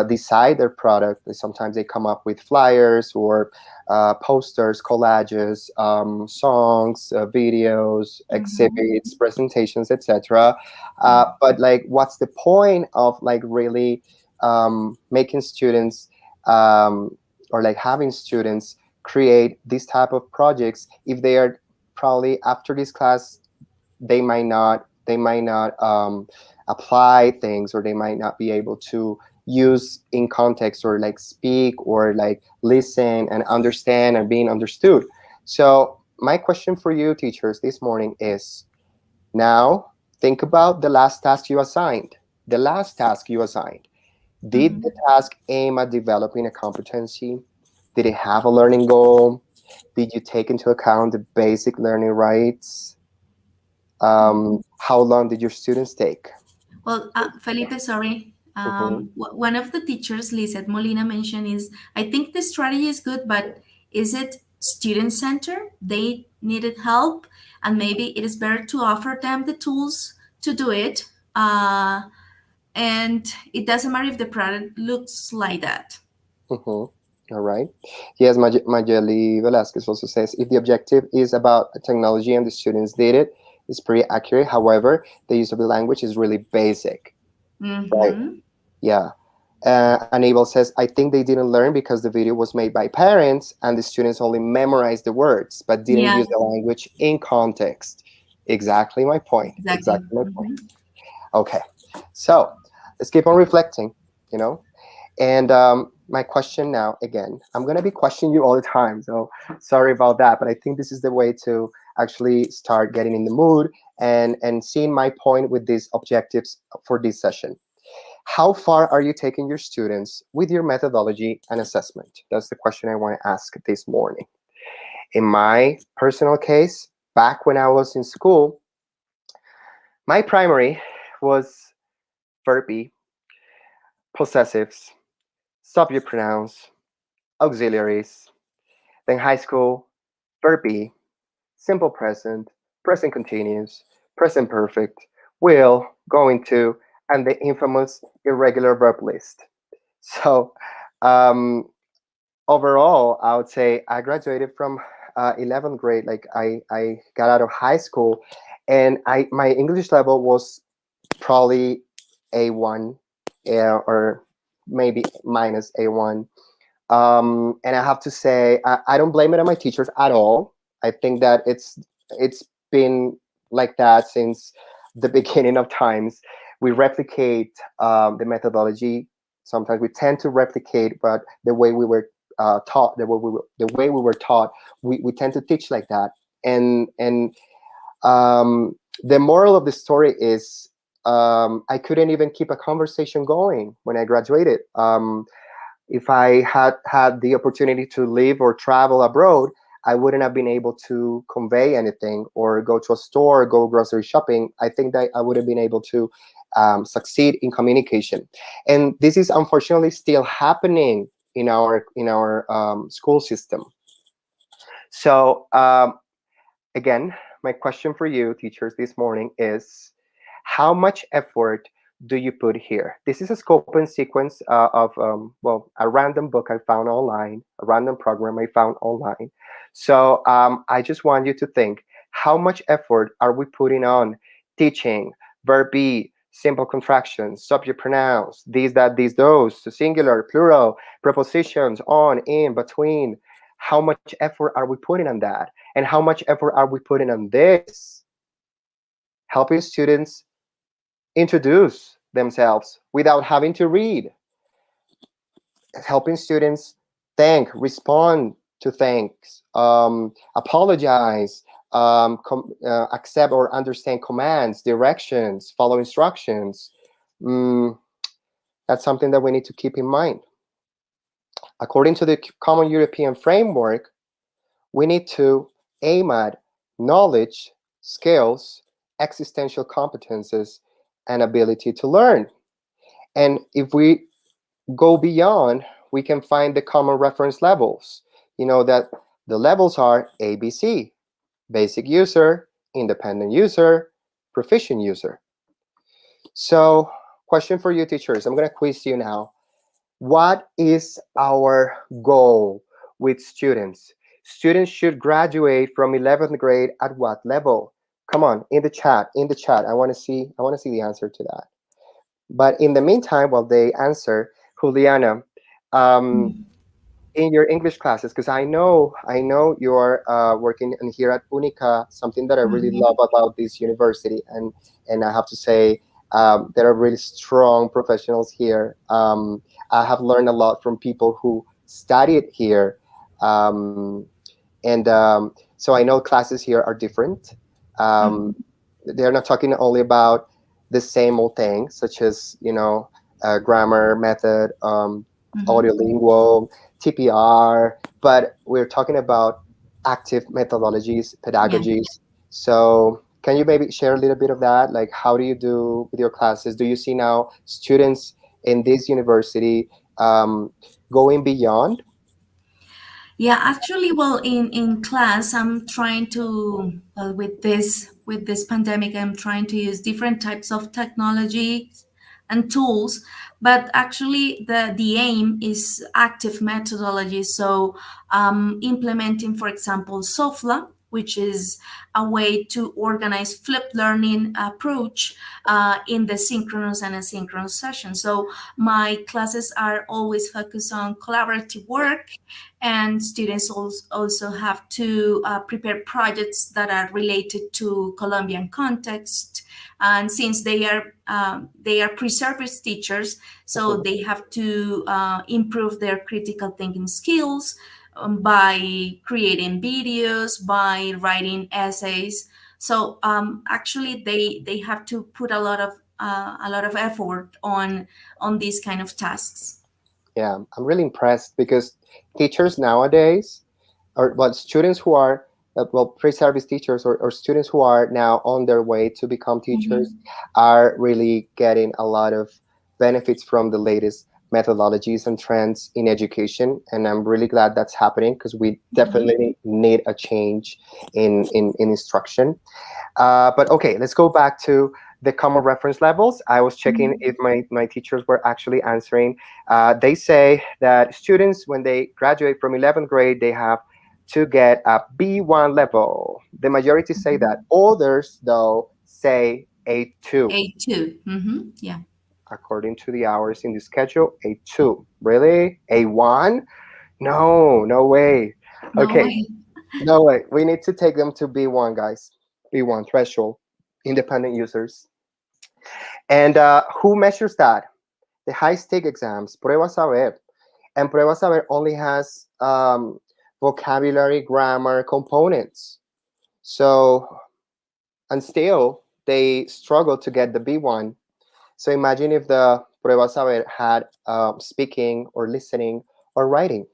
decide their product. Sometimes they come up with flyers or posters, collages, songs, videos, Mhm. exhibits, presentations, etc. But like, what's the point of like really making students or like having students create these type of projects if they are probably after this class they might not apply things, or they might not be able to use in context or like speak or like listen and understand and being understood. So my question for you teachers this morning is: now think about the last task you assigned. The last task you assigned, did the Mhm. task aim at developing a competency? Did it have a learning goal? Did you take into account the basic learning rights? Mhm. How long did your students take? Well, Felipe, sorry. Hmm. One of the teachers, Lizeth Molina, mentioned is I think the strategy is good, but is it student centered? They needed help, and maybe it is better to offer them the tools to do it. And it doesn't matter if the product looks like that. Hmm. All right. Yes, Majeli Velasquez also says if the objective is about technology and the students did it, it's pretty accurate. However, the use of the language is really basic. Right. Mm-hmm. Yeah. And Abel says, I think they didn't learn because the video was made by parents and the students only memorized the words but didn't Yeah, use the language in context. Exactly my point. exactly. Exactly my point. Okay. So let's keep on reflecting, you know? And my question now, again, I'm going to be questioning you all the time. So sorry about that. But I think this is the way to actually start getting in the mood and seeing my point with these objectives for this session. How far are you taking your students with your methodology and assessment? That's the question I want to ask this morning. In my personal case, back when I was in school, my primary was verb be, possessives, subject pronouns, auxiliaries. Then high school, verb be, simple present, present continuous, present perfect, will, going to, and the infamous irregular verb list. So, um, overall, I would say I graduated from 11th grade. Like I got out of high school, and my English level was probably A1, or maybe minus A1. And I have to say, I don't blame it on my teachers at all. I think that it's been like that since the beginning of times. We replicate the methodology. Sometimes we tend to replicate, but the way we were taught, the way we were taught, we tend to teach like that. And the moral of the story is, I couldn't even keep a conversation going when I graduated. If I had had the opportunity to live or travel abroad, I wouldn't have been able to convey anything or go to a store, go grocery shopping. I think that I would have been able to succeed in communication, and this is unfortunately still happening in our school system. So again, my question for you, teachers, this morning is, how much effort do you put here? This is a scope and sequence of, well, a random book I found online, a random program I found online. So I just want you to think, how much effort are we putting on teaching verb be, simple contractions, subject pronouns, these, that, these, those, singular, plural, prepositions, on, in, between? How much effort are we putting on that? And how much effort are we putting on this? Helping students introduce themselves without having to read, helping students thank, respond to thanks, apologize, accept or understand commands, directions, follow instructions. Mm, that's something that we need to keep in mind. According to the Common European Framework, we need to aim at knowledge, skills, existential competences, and ability to learn. And if we go beyond, we can find the common reference levels. You know that the levels are ABC: basic user, independent user, proficient user. So, question for you, teachers. I'm going to quiz you now. What is our goal with students? Students should graduate from 11th grade at what level? Come on, in the chat, in the chat. I want to see the answer to that. But in the meantime, while they answer, Juliana, um, in your English classes, because I know you are working in here at Unica, something that I really love about this university, and I have to say, there are really strong professionals here. I have learned a lot from people who studied here, um, and so I know classes here are different. Um, they're not talking only about the same old thing, such as grammar, method, audiolingual, TPR, but we're talking about active methodologies, Yeah. pedagogies. So can you maybe share a little bit of that? Like, how do you do with your classes? Do you see now students in this university going beyond? Yeah, actually, well, in class, I'm trying to with this pandemic, I'm trying to use different types of technology and tools, but actually, the aim is active methodology. So, implementing, for example, SOFLA, which is a way to organize flipped learning approach in the synchronous and asynchronous session. So my classes are always focused on collaborative work, and students also have to prepare projects that are related to Colombian context. And since they are pre-service teachers, so they have to improve their critical thinking skills by creating videos, by writing essays. So actually, they have to put a lot of effort on these kind of tasks. Yeah, I'm really impressed because teachers nowadays, or well, students who are well, pre-service teachers, or students who are now on their way to become teachers, Mhm. are really getting a lot of benefits from the latest methodologies and trends in education, and I'm really glad that's happening because we Mhm. definitely need a change in instruction. But okay, let's go back to the common reference levels. I was checking if Mhm. my teachers were actually answering. They say that students, when they graduate from 11th grade, they have to get a B1 level. The majority say that. Mhm. Others, though, say A2. A2. Yeah. According to the hours in the schedule, A2. Really? A1? No, no way. No Okay, way. no way. We need to take them to B1, guys. B1 threshold, independent users. And who measures that? The high stake exams, Prueba Saber. And Prueba Saber only has vocabulary, grammar components. So, and still, they struggle to get the B1. So imagine if the Prueba Saber had speaking or listening or writing.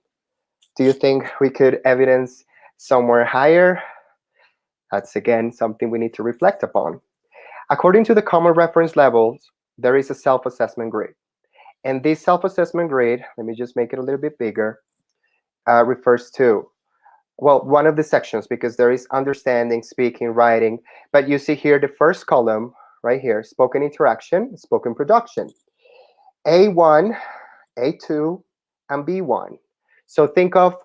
Do you think we could evidence somewhere higher? That's again something we need to reflect upon. According to the common reference levels, there is a self-assessment grade. And this self-assessment grade, let me just make it a little bit bigger, refers to, well, one of the sections, because there is understanding, speaking, writing. But you see here the first column right here, spoken interaction, spoken production. A1, A2, and B1. So think of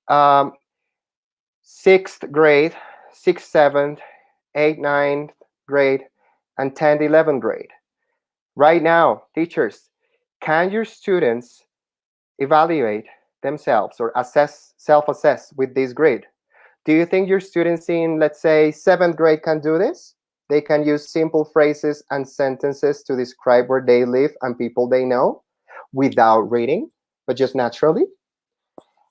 um, sixth grade, sixth, seventh, eighth, ninth grade, and 10th, 11th grade. Right now, teachers, can your students evaluate themselves or assess, self-assess with this grade? Do you think your students in, let's say, 7th grade can do this? They can use simple phrases and sentences to describe where they live and people they know without reading, but just naturally?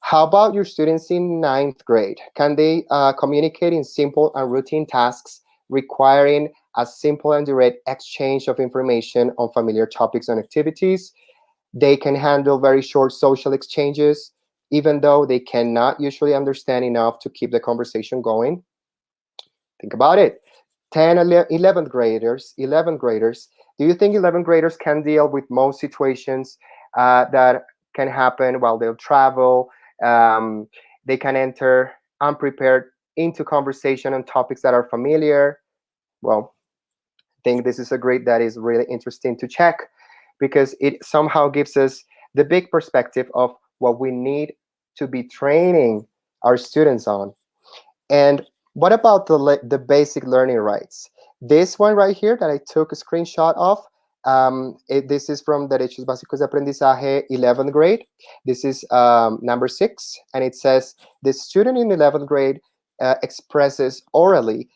How about your students in 9th grade? Can they communicate in simple and routine tasks requiring a simple and direct exchange of information on familiar topics and activities? They can handle very short social exchanges, even though they cannot usually understand enough to keep the conversation going. Think about it. 10, 11th graders, 11th graders. Do you think 11th graders can deal with most situations that can happen while they'll travel? Um, they can enter unprepared into conversation on topics that are familiar. Well, I think this is a grade that is really interesting to check because it somehow gives us the big perspective of what we need to be training our students on. And what about the basic learning rights? This one right here that I took a screenshot of, this is from Derechos Básicos de Aprendizaje, 11th grade. This is number 6, and it says, the student in 11th grade expresses orally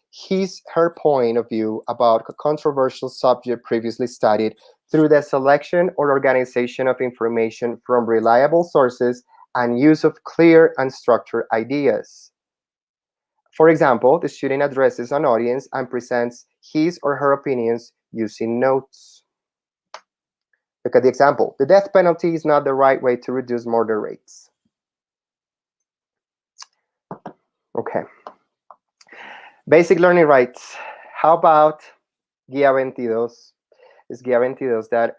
her point of view about a controversial subject previously studied through the selection or organization of information from reliable sources and use of clear and structured ideas. For example, the student addresses an audience and presents his or her opinions using notes. Look at the example. The death penalty is not the right way to reduce murder rates. Okay. Basic learning rights. How about Guía 22? This Guía 22 that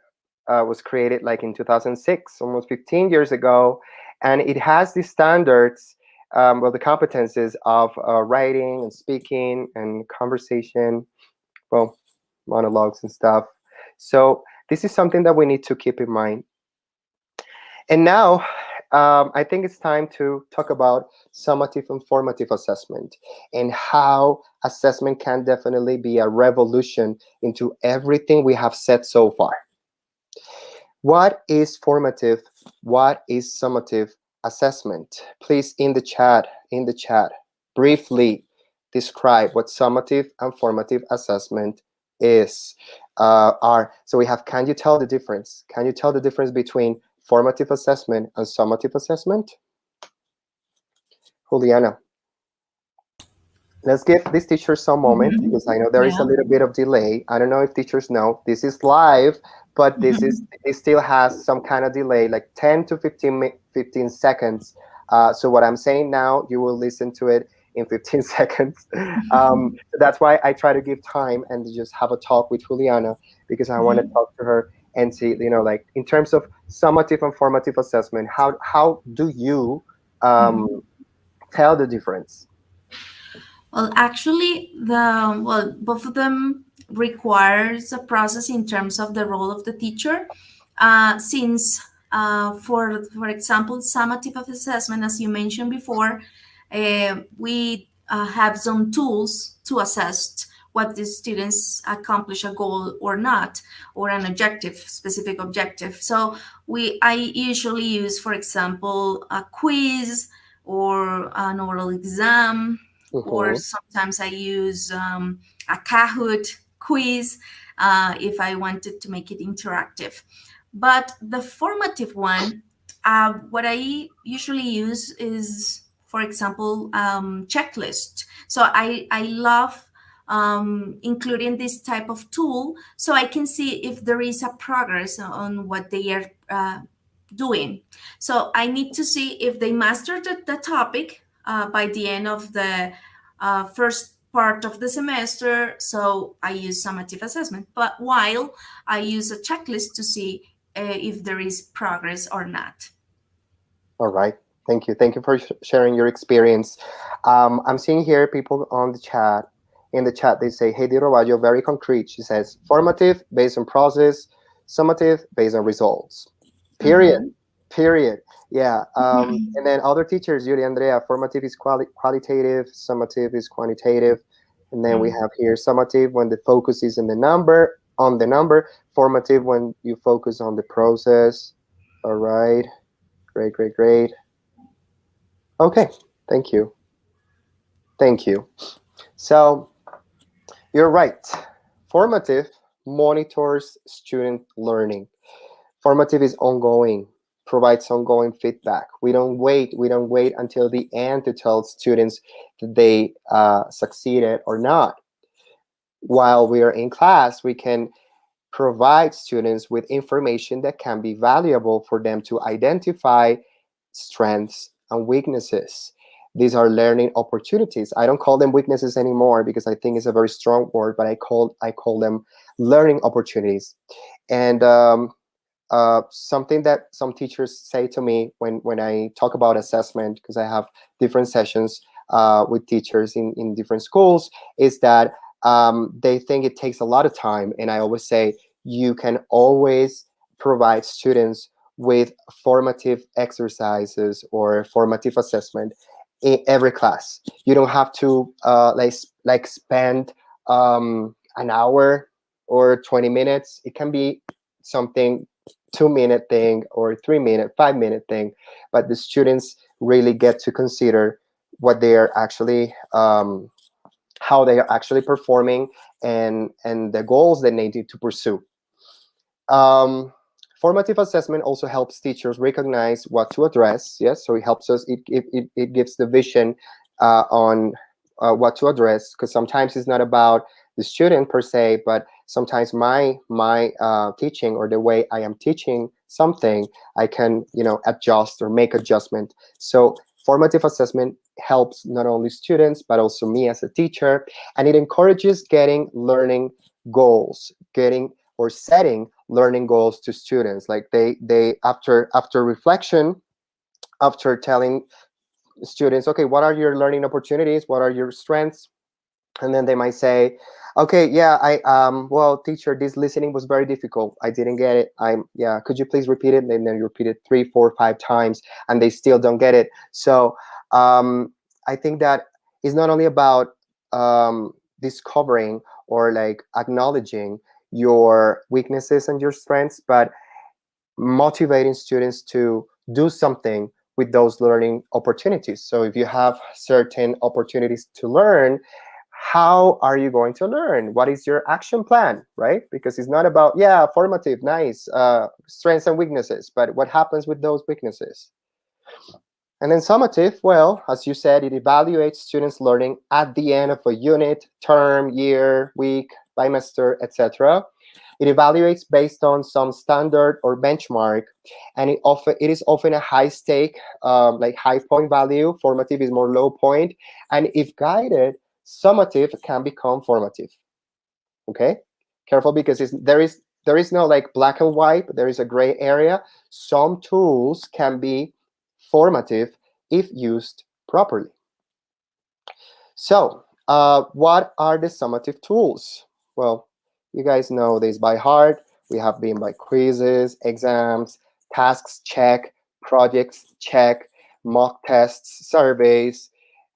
was created like in 2006, almost 15 years ago. And it has the standards, well, the competences of writing and speaking and conversation, well, monologues and stuff. So this is something that we need to keep in mind. And now I think it's time to talk about summative and formative assessment and how assessment can definitely be a revolution into everything we have said so far. What is formative? What is summative assessment? Please, in the chat, briefly describe what summative and formative assessment is. So we have, can you tell the difference? Can you tell the difference between formative assessment and summative assessment? Juliana, let's give this teacher some moment Mhm. because I know there is a Yeah. little bit of delay. I don't know if teachers know this is live, but Mhm. it still has some kind of delay, like 10 to 15 seconds. So what I'm saying now, you will listen to it in 15 seconds. So that's why I try to give time and just have a talk with Juliana because I want to Mhm. talk to her and see, like in terms of summative and formative assessment, how do you um, Mhm. tell the difference? Well, actually, both of them requires a process in terms of the role of the teacher. Since, for example, summative of assessment, as you mentioned before, we have some tools to assess what the students accomplish a goal or not, or an objective, specific objective. So I usually use, for example, a quiz or an oral exam, or Mhm. sometimes I use a Kahoot quiz if I wanted to make it interactive. But the formative one, what I usually use is, for example, checklist. So I love including this type of tool so I can see if there is a progress on what they are doing. So I need to see if they mastered the topic by the end of the first part of the semester. So I use summative assessment, but while I use a checklist to see if there is progress or not. All right. Thank you. Thank you for sharing your experience. I'm seeing here people on the chat. In the chat, they say, "Hey, Di Roballo, very concrete." She says, "Formative based on process, summative based on results." Period. Mhm. Period. Yeah. And then other teachers, Yuri, Andrea, formative is qualitative, summative is quantitative, and then we Mm. have here summative when the focus is in the number, on the number. Formative when you focus on the process. All right. Great, great, great. Okay, thank you. Thank you. So you're right. Formative monitors student learning. Formative is ongoing, provides ongoing feedback. We don't wait until the end to tell students that they succeeded or not. While we are in class, we can provide students with information that can be valuable for them to identify strengths and weaknesses. These are learning opportunities. I don't call them weaknesses anymore because I think it's a very strong word, but I call them learning opportunities. And something that some teachers say to me when I talk about assessment, because I have different sessions with teachers in different schools, is that they think it takes a lot of time. And I always say, you can always provide students with formative exercises or formative assessment in every class. You don't have to like spend an hour or 20 minutes. It can be something 2 minute thing or 3 minute, 5 minute thing, but the students really get to consider what they are actually how they are actually performing and the goals they need to pursue. um, Formative assessment also helps teachers recognize what to address. Yes, so it helps us, it gives the vision on what to address, because sometimes it's not about the student per se, but sometimes my teaching or the way I am teaching something, I can adjust or make adjustment. So formative assessment helps not only students but also me as a teacher, and it encourages getting learning goals, getting or setting learning goals to students. Like they after reflection, after telling students, okay, what are your learning opportunities, what are your strengths, And then they might say, okay, yeah, well, teacher, this listening was very difficult, I didn't get it, yeah, could you please repeat it? And then you repeat it 3, 4, 5 times, and they still don't get it. So I think that it's not only about discovering or like acknowledging your weaknesses and your strengths, but motivating students to do something with those learning opportunities. So if you have certain opportunities to learn, how are you going to learn? What is your action plan, right? Because it's not about, yeah, formative, nice, strengths and weaknesses, but what happens with those weaknesses? And then summative, well, as you said, it evaluates students' learning at the end of a unit, term, year, week, bimester, etc. It evaluates based on some standard or benchmark, and it is often a high stake, like high point value. Formative is more low point, and if guided, summative can become formative. Okay, careful, because there is no like black and white, but there is a gray area. Some tools can be formative if used properly. So, what are the summative tools? Well, you guys know this by heart. We have been by quizzes, exams, tasks check, projects check, mock tests, surveys,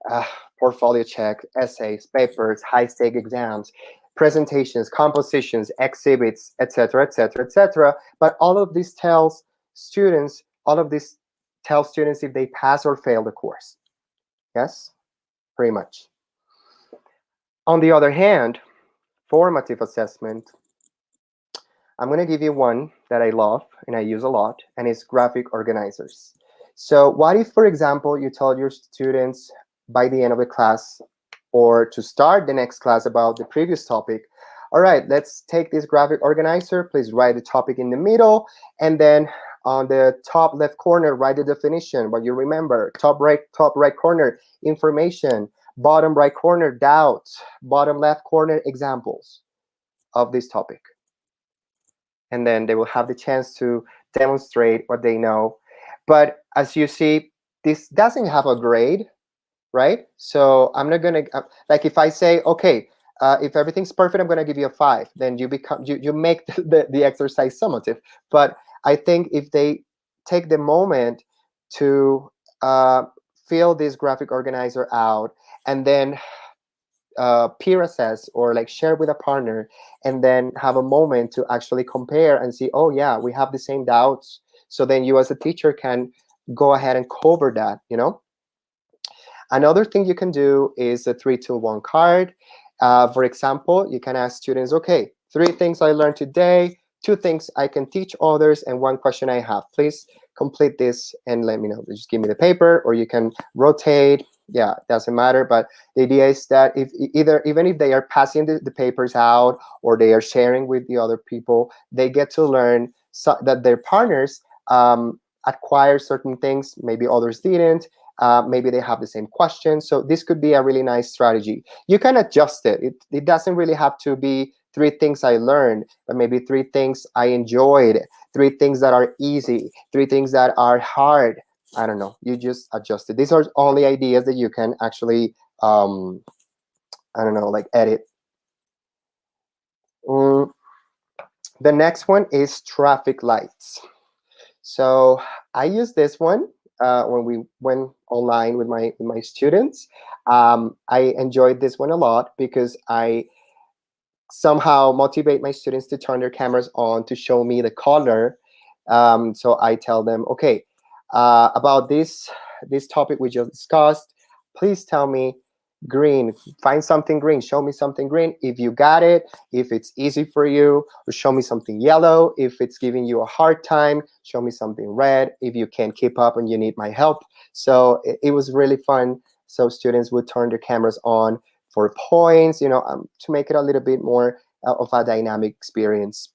uh, portfolio check, essays, papers, high-stake exams, presentations, compositions, exhibits, etc., etc., etc. But all of this tells students if they pass or fail the course. Yes, pretty much. On the other hand, formative assessment, I'm going to give you one that I love and I use a lot, and it's graphic organizers. So what if, for example, you tell your students by the end of the class or to start the next class about the previous topic, all right, let's take this graphic organizer, please write the topic in the middle, and then on the top left corner, write the definition, what you remember, top right corner, information, bottom right corner, doubts, bottom left corner, examples of this topic. And then they will have the chance to demonstrate what they know. But as you see, this doesn't have a grade, right? So I'm not gonna like if I say, okay, if everything's perfect, I'm gonna give you a 5. Then you make the exercise summative. But I think if they take the moment to fill this graphic organizer out and then peer assess or like share with a partner, and then have a moment to actually compare and see, oh yeah, we have the same doubts. So then you as a teacher can go ahead and cover that, you know. Another thing you can do is a 3-2-1 card. For example, you can ask students, okay, 3 things I learned today, 2 things I can teach others, and 1 question I have. Please complete this and let me know. Just give me the paper, or you can rotate. Yeah, doesn't matter. But the idea is that even if they are passing the papers out or they are sharing with the other people, they get to learn that their partners acquire certain things, maybe others didn't. Maybe they have the same question. So this could be a really nice strategy. You can adjust it. It doesn't really have to be 3 things I learned, but maybe 3 things I enjoyed, 3 things that are easy, 3 things that are hard. I don't know. You just adjust it. These are only ideas that you can actually, I don't know, like edit. The next one is traffic lights. So I use this one when we went online with my students. I enjoyed this one a lot because I somehow motivate my students to turn their cameras on to show me the color. So I tell them, okay, about this topic we just discussed, please tell me green. Find something green. Show me something green if you got it, if it's easy for you, or show me something yellow if it's giving you a hard time. Show me something red if you can't keep up and you need my help. So it was really fun. So students would turn their cameras on for points, to make it a little bit more of a dynamic experience.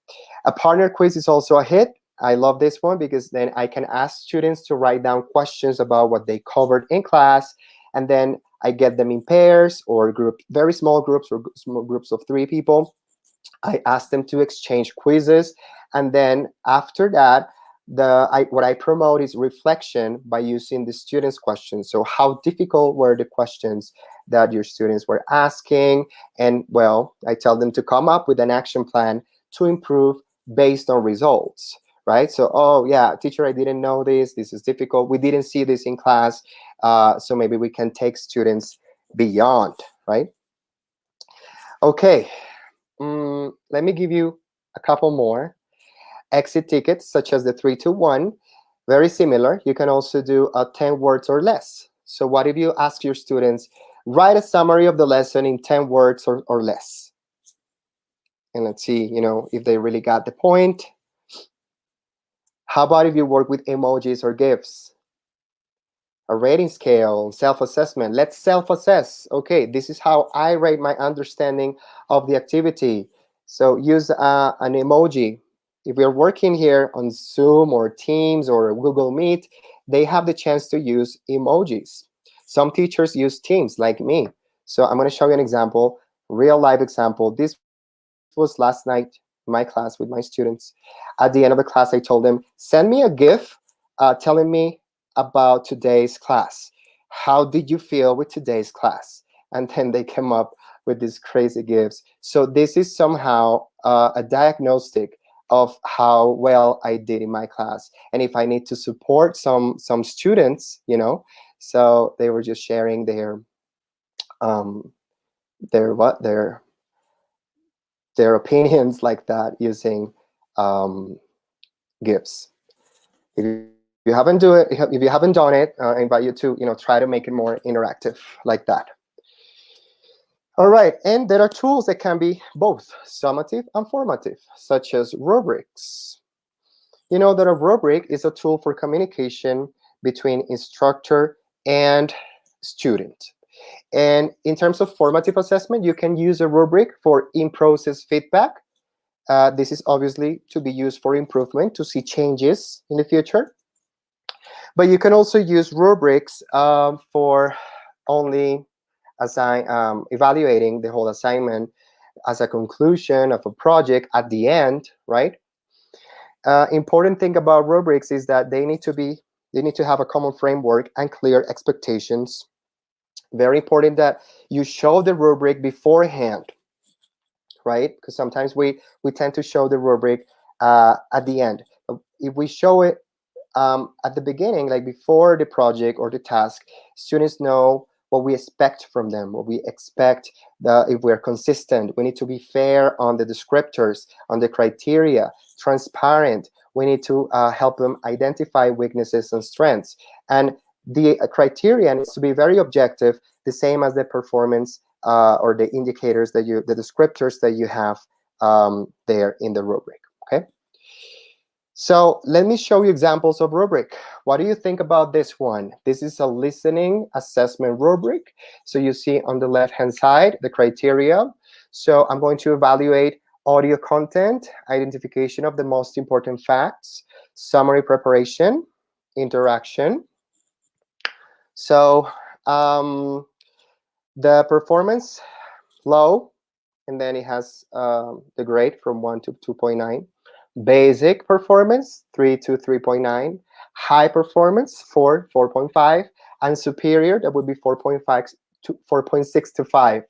A partner quiz is also a hit. I love this one because then I can ask students to write down questions about what they covered in class, and then I get them in pairs or very small groups or small groups of 3 people. I ask them to exchange quizzes, and then after that, what I promote is reflection by using the students' questions. So how difficult were the questions that your students were asking? And well, I tell them to come up with an action plan to improve based on results, right? So, oh yeah, teacher, I didn't know this. This is difficult. We didn't see this in class. So maybe we can take students beyond, right? Okay, let me give you a couple more. Exit tickets, such as the 3-2-1, very similar. You can also do 10 words or less. So what if you ask your students, write a summary of the lesson in 10 words or less? And let's see, if they really got the point. How about if you work with emojis or GIFs? A rating scale, self-assessment. Let's self-assess. Okay, this is how I rate my understanding of the activity. So use an emoji. If we're working here on Zoom or Teams or Google Meet, they have the chance to use emojis. Some teachers use Teams, like me. So I'm going to show you an example, real life example. This was last night in my class with my students. At the end of the class, I told them, send me a GIF telling me about today's class. How did you feel with today's class? And then they came up with these crazy GIFs. So this is somehow a diagnostic of how well I did in my class, and if I need to support some students, so they were just sharing um, what their opinions like that using GIFs. If you haven't done it, I invite you to try to make it more interactive like that. All right, and there are tools that can be both summative and formative, such as rubrics. You know that a rubric is a tool for communication between instructor and student. And in terms of formative assessment, you can use a rubric for in-process feedback. This is obviously to be used for improvement, to see changes in the future. But you can also use rubrics for only evaluating the whole assignment as a conclusion of a project at the end, right? Important thing about rubrics is that they need to have a common framework and clear expectations. Very important that you show the rubric beforehand, right? Because sometimes we tend to show the rubric at the end. If we show it at the beginning, like before the project or the task, students know what we expect from them, what we expect. If we're consistent, we need to be fair on the descriptors, on the criteria, transparent. We need to help them identify weaknesses and strengths. And the criteria needs to be very objective, the same as the performance or the indicators the descriptors that you have there in the rubric, okay? So let me show you examples of rubric. What do you think about this one? This is a listening assessment rubric. So you see on the left-hand side, the criteria. So I'm going to evaluate audio content, identification of the most important facts, summary preparation, interaction. So the performance, low, and then it has the grade from 1 to 2.9. Basic performance, 3 to 3.9. High performance, 4.5. And superior, that would be 4.5 to 4.6 to 5.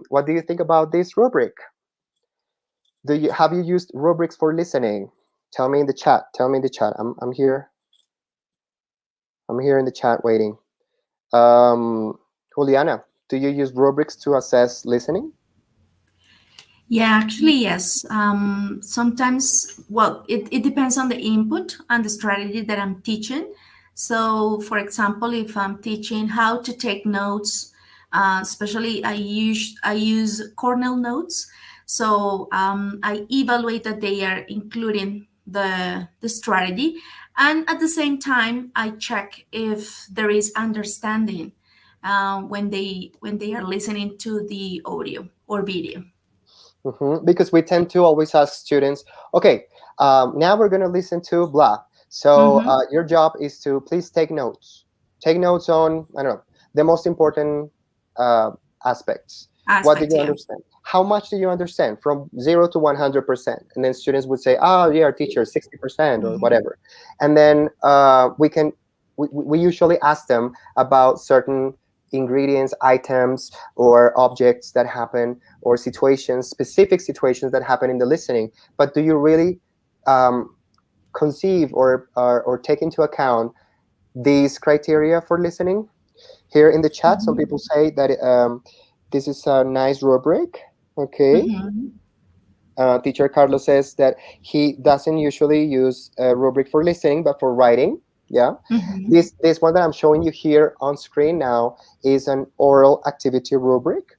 What do you think about this rubric? Have you used rubrics for listening? Tell me in the chat. Tell me in the chat. I'm here. I'm here in the chat waiting. Juliana, do you use rubrics to assess listening? Yeah, actually, yes. Sometimes, well, it depends on the input and the strategy that I'm teaching. So, for example, if I'm teaching how to take notes, especially I use Cornell notes. So I evaluate that they are including the strategy, and at the same time, I check if there is understanding when they are listening to the audio or video. Because we tend to always ask students, okay, now we're going to listen to blah. So your job is to please take notes. Take notes on, I don't know, the most important aspects. What did Aspects, you yeah. understand? how much do you understand from 0 to 100%? And then students would say, oh yeah, teacher, 60% or whatever. And then we usually ask them about certain ingredients, items, or objects that happen, or situations, specific situations that happen in the listening. But do you really conceive or take into account these criteria for listening? Here in the chat, some people say that this is a nice rubric. Okay. Teacher Carlos says that he doesn't usually use a rubric for listening, but for writing. Yeah. This one that I'm showing you here on screen now is an oral activity rubric.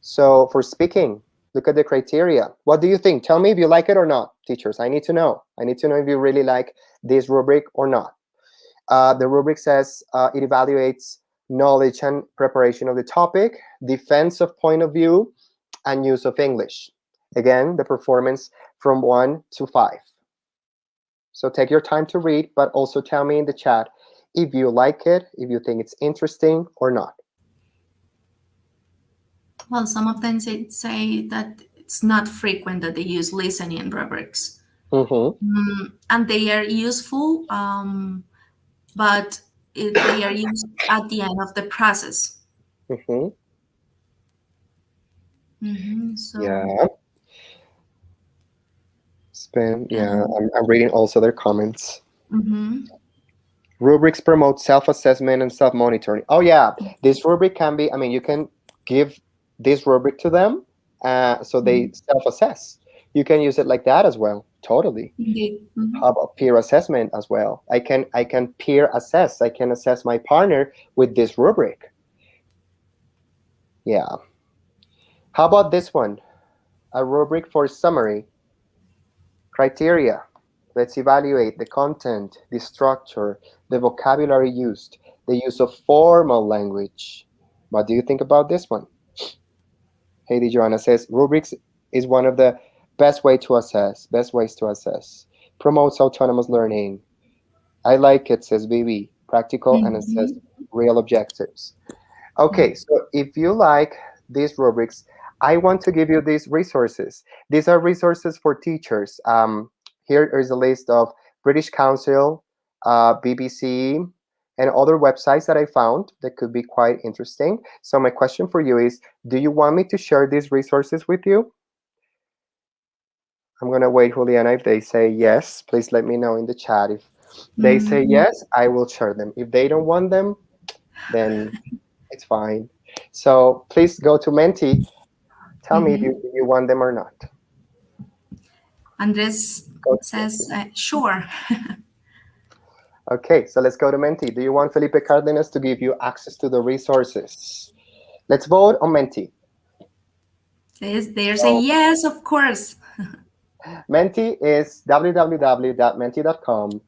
So for speaking, look at the criteria. What do you think? Tell me if you like it or not, teachers. I need to know. I need to know if you really like this rubric or not. The rubric says it evaluates knowledge and preparation of the topic, defense of point of view, and use of English. Again, the performance from 1 to 5. So take your time to read, but also tell me in the chat if you like it, if you think it's interesting or not. Well, some of them say that it's not frequent that they use listening rubrics. And they are useful, but they are used at the end of the process. So Yeah. I'm reading also their comments. Rubrics promote self-assessment and self-monitoring. Oh yeah, this rubric can be, I mean, you can give this rubric to them so they self-assess. You can use it like that as well. Totally. How about peer assessment as well? I can peer assess. I can assess my partner with this rubric. Yeah. How about this one? A rubric for summary. Criteria. Let's evaluate the content, the structure, the vocabulary used, the use of formal language. What do you think about this one? Heidi Joanna says, rubrics is one of the best ways to assess. Promotes autonomous learning. I like it, says BB. Practical and assess real objectives. Okay, so if you like these rubrics, I want to give you these resources. These are resources for teachers. Here is a list of British Council, BBC, and other websites that I found that could be quite interesting. So my question for you is, do you want me to share these resources with you? I'm going to wait, Juliana. If they say yes, please let me know in the chat. If they say yes, I will share them. If they don't want them, then it's fine. So please go to Menti. Tell me if you want them or not. Andres says, sure. Okay, so let's go to Menti. Do you want Felipe Cardenas to give you access to the resources? Let's vote on Menti. There's a yes, of course. Menti is www.menti.com.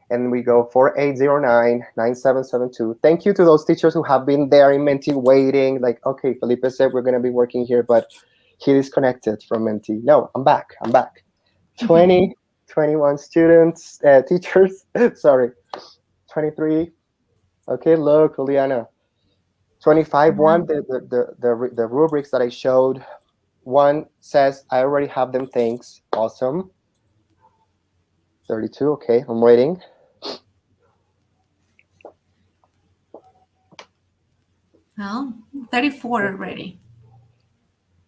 And we go 4809-9772. Thank you to those teachers who have been there in Menti waiting. Like, okay, Felipe said we're going to be working here, but he disconnected from Menti. No, I'm back. 20, 21 students, teachers, sorry, 23. Okay, look, Juliana. 25, one, the rubrics that I showed. One says, I already have them, thanks. Awesome. 32, okay, I'm waiting. Well, 34 already.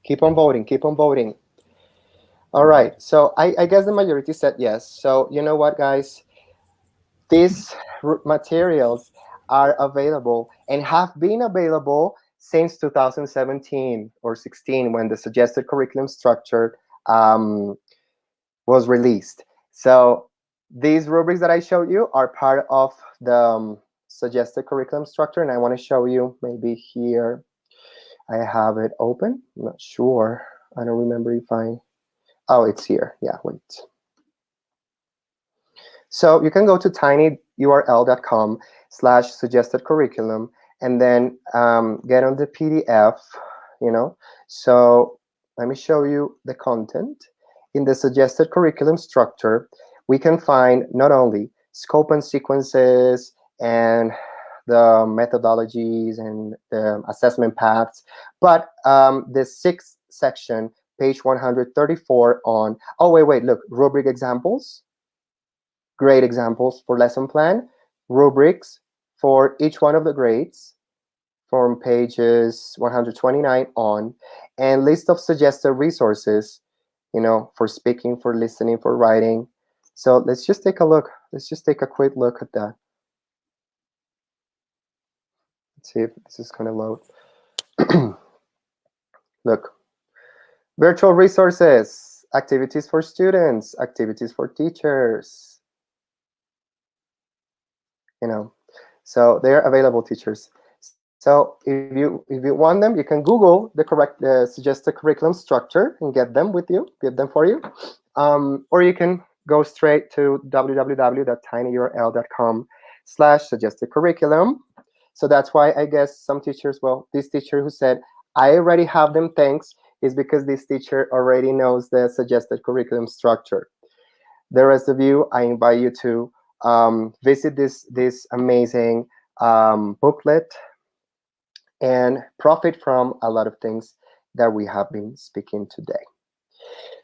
Keep on voting. All right, so I guess the majority said yes. So you know what, guys? These materials are available and have been available since 2017 or 16 when the suggested curriculum structure was released. So these rubrics that I showed you are part of the suggested curriculum structure, and I want to show you maybe here. I have it open. I'm not sure. I don't remember if oh, it's here. Yeah, wait. So you can go to tinyurl.com/suggested curriculum and then get on the PDF, So let me show you the content. In the suggested curriculum structure, we can find not only scope and sequences and the methodologies and the assessment paths, but the 6 section, page 134 on, oh, wait, look, rubric examples, grade examples for lesson plan, rubrics for each one of the grades from pages 129 on, and list of suggested resources, for speaking, for listening, for writing. So let's just take a look. Let's just take a quick look at that. Let's see if this is going to load. Look, virtual resources, activities for students, activities for teachers. So they're available, teachers. So if you want them, you can Google the correct suggested curriculum structure and get them for you. Or you can go straight to www.tinyurl.com/suggested curriculum. So that's why I guess some teachers, well, this teacher who said, I already have them, thanks, is because this teacher already knows the suggested curriculum structure. The rest of you, I invite you to visit this amazing booklet and profit from a lot of things that we have been speaking today.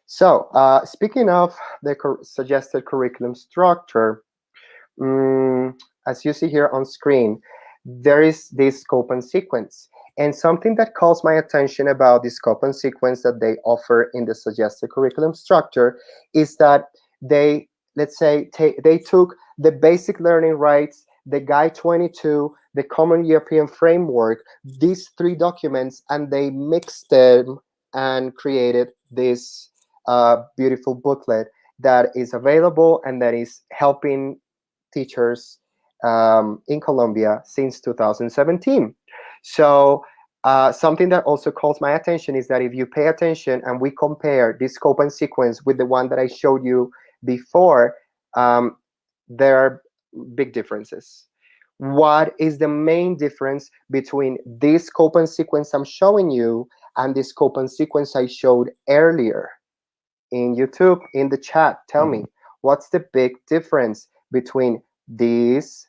So speaking of the suggested curriculum structure, as you see here on screen, there is this scope and sequence. And something that calls my attention about the scope and sequence that they offer in the suggested curriculum structure is that they, let's say, they took the basic learning rights, the Guide 22, the Common European Framework, these three documents, and they mixed them and created this beautiful booklet that is available and that is helping teachers in Colombia since 2017. So something that also calls my attention is that if you pay attention and we compare this scope and sequence with the one that I showed you before, there are big differences. What is the main difference between this scope and sequence I'm showing you and the scope and sequence I showed earlier? In YouTube, in the chat, tell me, what's the big difference between this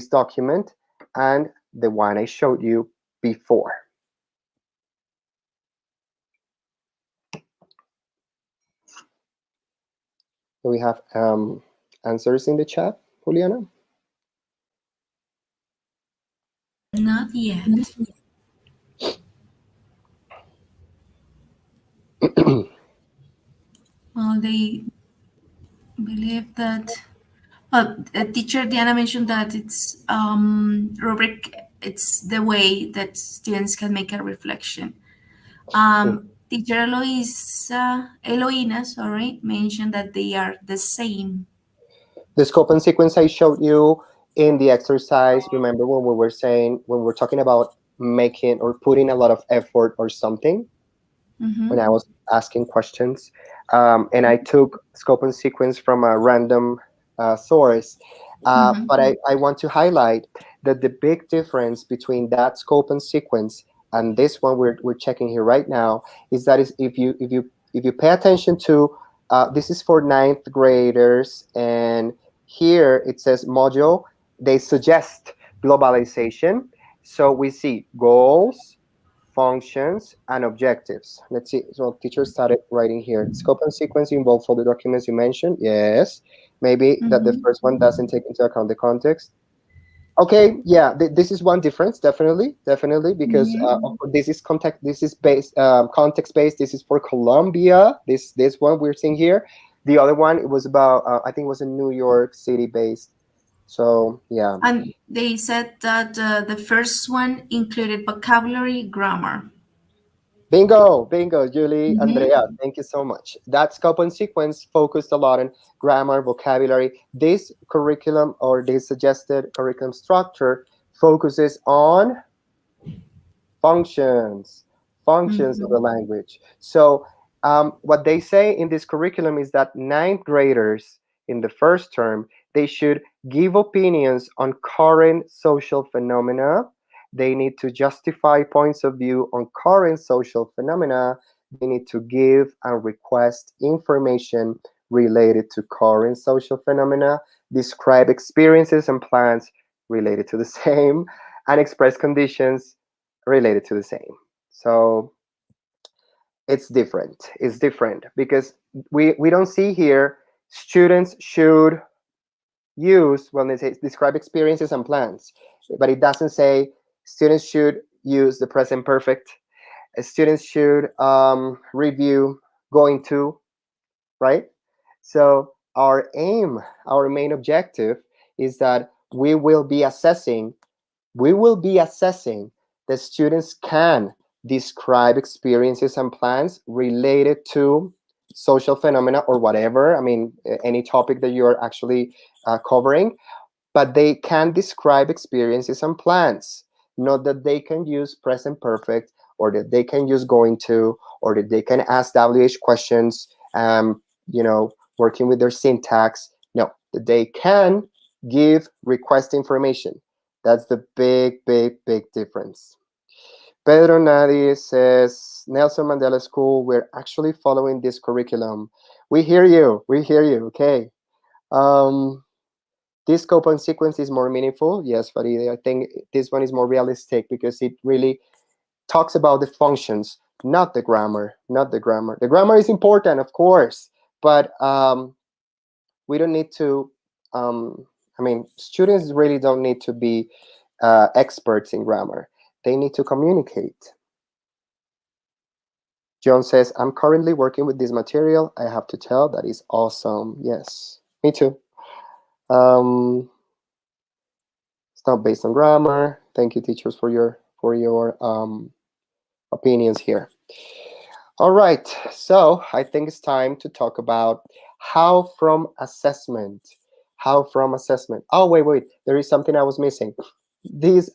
document and the one I showed you before? Do we have answers in the chat, Juliana? Not yet. Well, they believe that. Well, teacher Diana mentioned that it's rubric. It's the way that students can make a reflection. Teacher Eloina, sorry, mentioned that they are the same. The scope and sequence I showed you in the exercise, remember when we were talking about making or putting a lot of effort or something, when I was asking questions, and I took scope and sequence from a random source. But I want to highlight that the big difference between that scope and sequence and this one we're checking here right now is that if you pay attention to this is for 9th graders, and here it says module, they suggest globalization. So we see goals, functions, and objectives. Let's see. So teacher started writing here. Scope and sequence involves all the documents you mentioned. Yes. Maybe that the first one doesn't take into account the context. Okay, yeah, this is one difference, definitely, because this is context. This is based context based. This is for Colombia. This one we're seeing here. The other one, it was about I think it was a New York City based. So yeah. And they said that the first one included vocabulary, grammar. Bingo, Julie, Andrea, thank you so much. That scope and sequence focused a lot on grammar, vocabulary. This curriculum or this suggested curriculum structure focuses on functions of the language. So what they say in this curriculum is that 9th graders in the first term, they should give opinions on current social phenomena. They need to justify points of view on current social phenomena. They need to give and request information related to current social phenomena, describe experiences and plans related to the same, and express conditions related to the same. So It's different. It's different because we don't see here students should use when they say describe experiences and plans, but it doesn't say students should use the present perfect. Students should review going to, right? So our aim, our main objective is that we will be assessing the students can describe experiences and plans related to social phenomena or whatever. I mean, any topic that you're actually covering, but they can describe experiences and plans, not that they can use present perfect or that they can use going to or that they can ask WH questions, working with their syntax. No, that they can give request information. That's the big, big, big difference. Pedro Nadi says, Nelson Mandela School, we're actually following this curriculum. We hear you. We hear you. Okay. Um, this scope and sequence is more meaningful. Yes, Faride, I think this one is more realistic because it really talks about the functions, not the grammar, not the grammar. The grammar is important, of course, but we don't need to, students really don't need to be experts in grammar. They need to communicate. John says, I'm currently working with this material. I have to tell that is awesome. Yes, me too. It's not based on grammar. Thank you, teachers, for your opinions here. All right, so I think it's time to talk about how from assessment. How from assessment. Oh, wait, there is something I was missing. This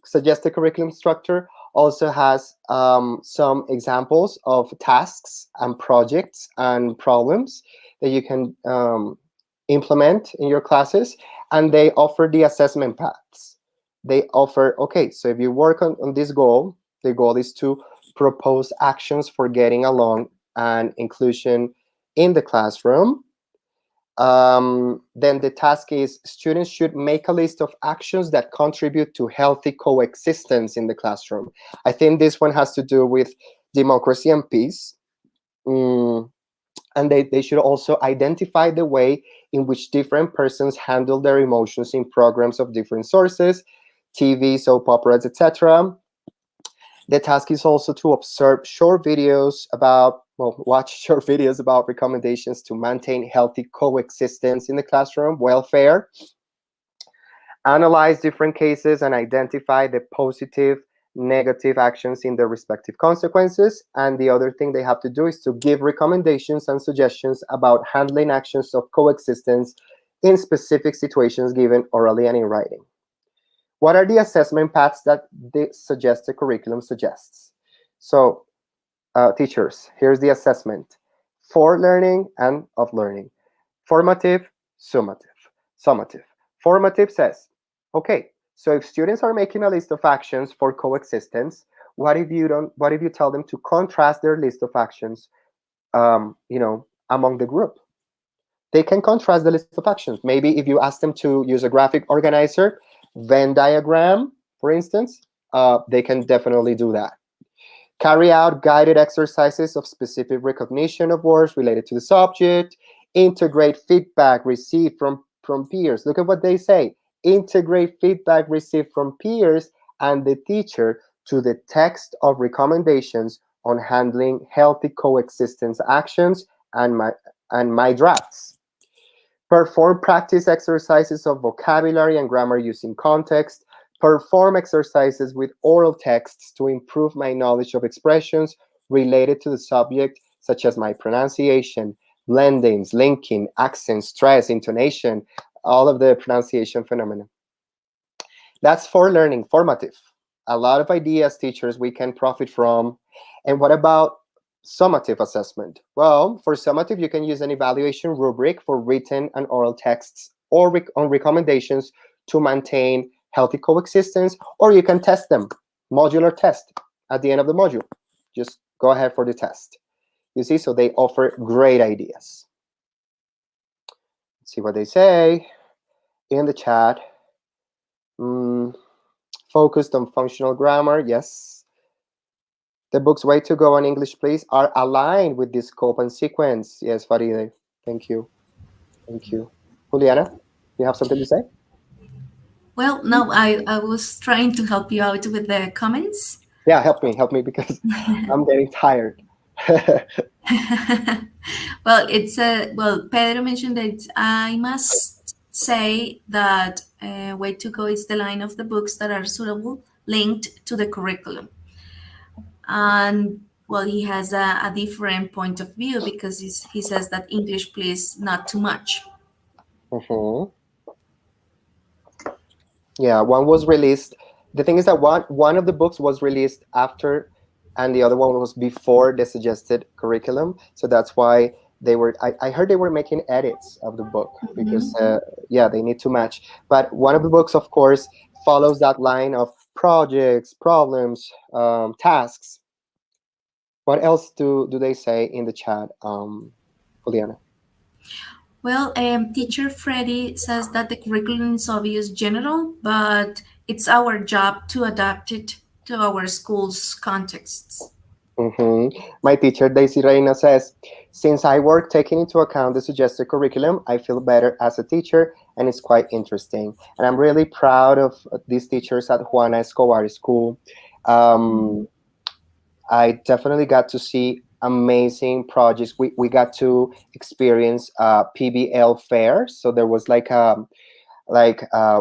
suggested curriculum structure also has some examples of tasks and projects and problems that you can implement in your classes, and they offer the assessment paths. They offer, okay, so if you work on this goal, the goal is to propose actions for getting along and inclusion in the classroom. Then the task is students should make a list of actions that contribute to healthy coexistence in the classroom. I think this one has to do with democracy and peace. And they should also identify the way in which different persons handle their emotions in programs of different sources, TV, soap operas, etc. The task is also to observe short videos about, watch short videos about recommendations to maintain healthy coexistence in the classroom, welfare, analyze different cases and identify the positive, negative actions in their respective consequences. And the other thing they have to do is to give recommendations and suggestions about handling actions of coexistence in specific situations given orally and in writing. What are the assessment paths that the suggested curriculum suggests? So, teachers, here's the assessment. For learning and of learning. Formative, summative. Formative says, okay, so if students are making a list of actions for coexistence, what if you tell them to contrast their list of actions, among the group? They can contrast the list of actions. Maybe if you ask them to use a graphic organizer, Venn diagram, for instance, they can definitely do that. Carry out guided exercises of specific recognition of words related to the subject. Integrate feedback received from peers. Look at what they say. Integrate feedback received from peers and the teacher to the text of recommendations on handling healthy coexistence actions and my drafts. Perform practice exercises of vocabulary and grammar using context. Perform exercises with oral texts to improve my knowledge of expressions related to the subject, such as my pronunciation, blendings, linking, accent, stress, intonation, all of the pronunciation phenomena. That's for learning, formative. A lot of ideas, teachers, we can profit from. And what about summative assessment? Well, for summative, you can use an evaluation rubric for written and oral texts or on recommendations to maintain healthy coexistence, or you can test them, modular test at the end of the module. Just go ahead for the test. You see, so they offer great ideas. Let's see what they say in the chat. Focused on functional grammar, yes. The books Way to Go and English Please are aligned with this scope and sequence. Yes, Faride. Thank you. Thank you. Juliana, you have something to say? Well, no, I was trying to help you out with the comments. Yeah, help me because I'm getting tired. Well, it's a well. Pedro mentioned that I must say that Way to Go is the line of the books that are suitable, linked to the curriculum, and well, he has a different point of view because he says that English, please, not too much. Mhm. Yeah, one was released. The thing is that one of the books was released after, and the other one was before the suggested curriculum. So that's why they were. I heard they were making edits of the book because Mhm. yeah, they need to match. But one of the books, of course, follows that line of projects, problems, tasks. What else do they say in the chat, Juliana? Well, teacher Freddie says that the curriculum is obvious general, but it's our job to adapt it to our school's contexts. My teacher, Daisy Reina, says, since I work taking into account the suggested curriculum, I feel better as a teacher, and it's quite interesting. And I'm really proud of these teachers at Juana Escobar School. Um, I definitely got to see amazing projects. We got to experience PBL fair. So there was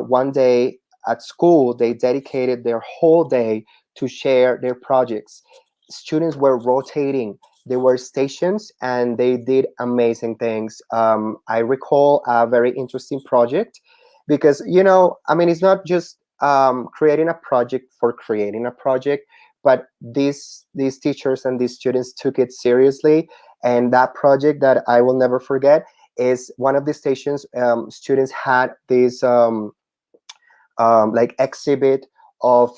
one day at school they dedicated their whole day to share their projects. Students were rotating, there were stations, and they did amazing things. I recall a very interesting project because, I mean, it's not just creating a project for creating a project, but these teachers and these students took it seriously. And that project that I will never forget is one of the stations. Students had this like exhibit of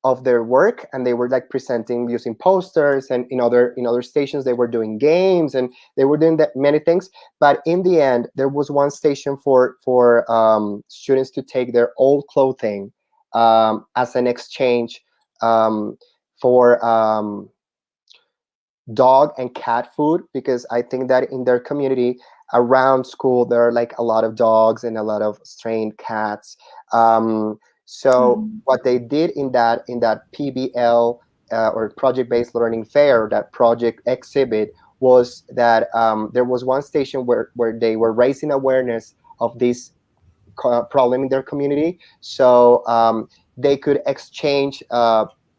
of their work, and they were like presenting using posters, and in other stations they were doing games, and they were doing that many things. But in the end, there was one station for students to take their old clothing as an exchange um, for dog and cat food, because I think that in their community around school there are like a lot of dogs and a lot of strained cats. So Mhm. what they did in that PBL or project based learning fair, that project exhibit, was that there was one station where they were raising awareness of this problem in their community. So they could exchange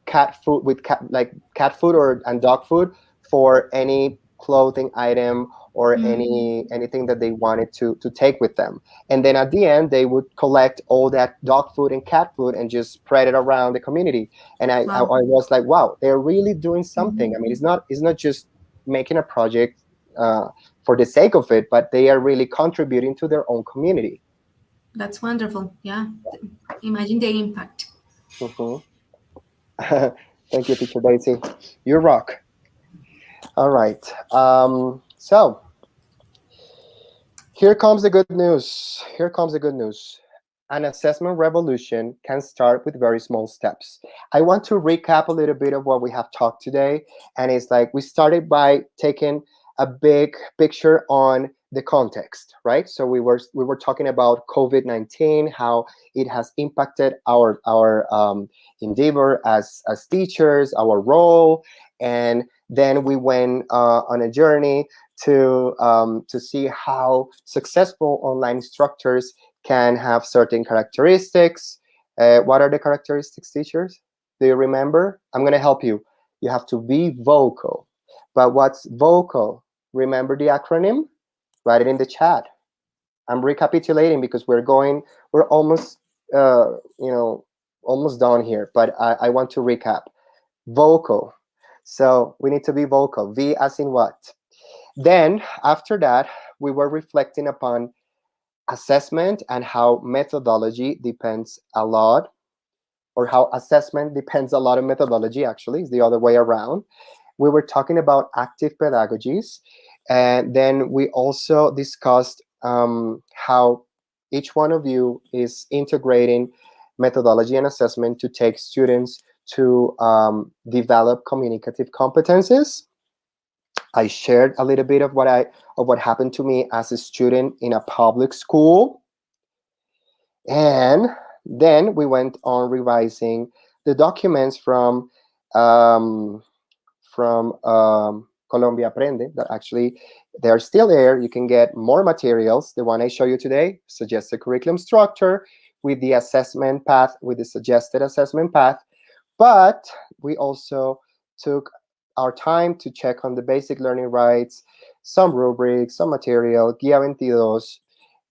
cat food with cat food or and dog food for any clothing item or Mhm. anything that they wanted to take with them. And then at the end, they would collect all that dog food and cat food and just spread it around the community. And I Wow. was like, wow, they're really doing something. I mean, Mhm. it's not just making a project uh, for the sake of it, but they are really contributing to their own community. That's wonderful. Yeah. Imagine the impact. Mhm. Thank you, Teacher Daisy. You rock. All right. So here comes the good news. Here comes the good news. An assessment revolution can start with very small steps. I want to recap a little bit of what we have talked today. And it's like we started by taking a big picture on the context, right? So we were talking about COVID-19, how it has impacted our endeavor as teachers, our role, and then we went on a journey to see how successful online instructors can have certain characteristics. What are the characteristics, teachers? Do you remember? I'm going to help you. You have to be vocal. But what's vocal? Remember the acronym? Write it in the chat. I'm recapitulating because we're almost, uh, you know, almost done here. But I want to recap. Vocal. So we need to be vocal. V as in what? Then after that, we were reflecting upon assessment and how methodology depends a lot, or how assessment depends a lot on methodology. Actually, it's the other way around. We were talking about active pedagogies, and then we also discussed how each one of you is integrating methodology and assessment to take students to develop communicative competences. I shared a little bit of what happened to me as a student in a public school, and then we went on revising the documents um, Colombia Aprende, that actually they're still there. You can get more materials. The one I show you today, suggested curriculum structure with the assessment path, with the suggested assessment path. But we also took our time to check on the basic learning rights, some rubrics, some material, Guía 22,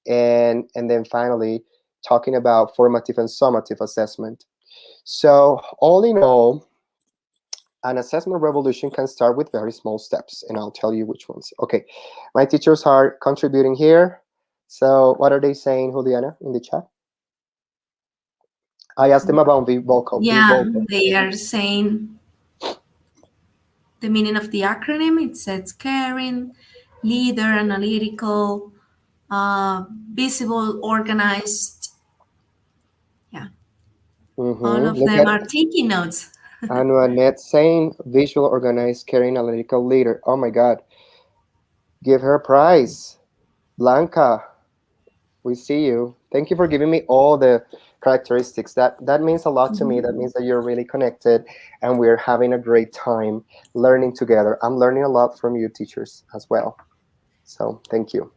and then finally talking about formative and summative assessment. So all in all, an assessment revolution can start with very small steps, and I'll tell you which ones. Okay, my teachers are contributing here. So what are they saying, Juliana, in the chat? I asked them about VVOCAL. Yeah, they are saying the meaning of the acronym. It says caring, leader, analytical, visible, organized. Yeah, all of Look them at are taking notes. Annette saying visual, organized, caring, analytical leader. Oh my God. Give her a prize. Blanca, we see you. Thank you for giving me all the characteristics. That means a lot to me. That means that you're really connected and we're having a great time learning together. I'm learning a lot from you teachers as well. So thank you.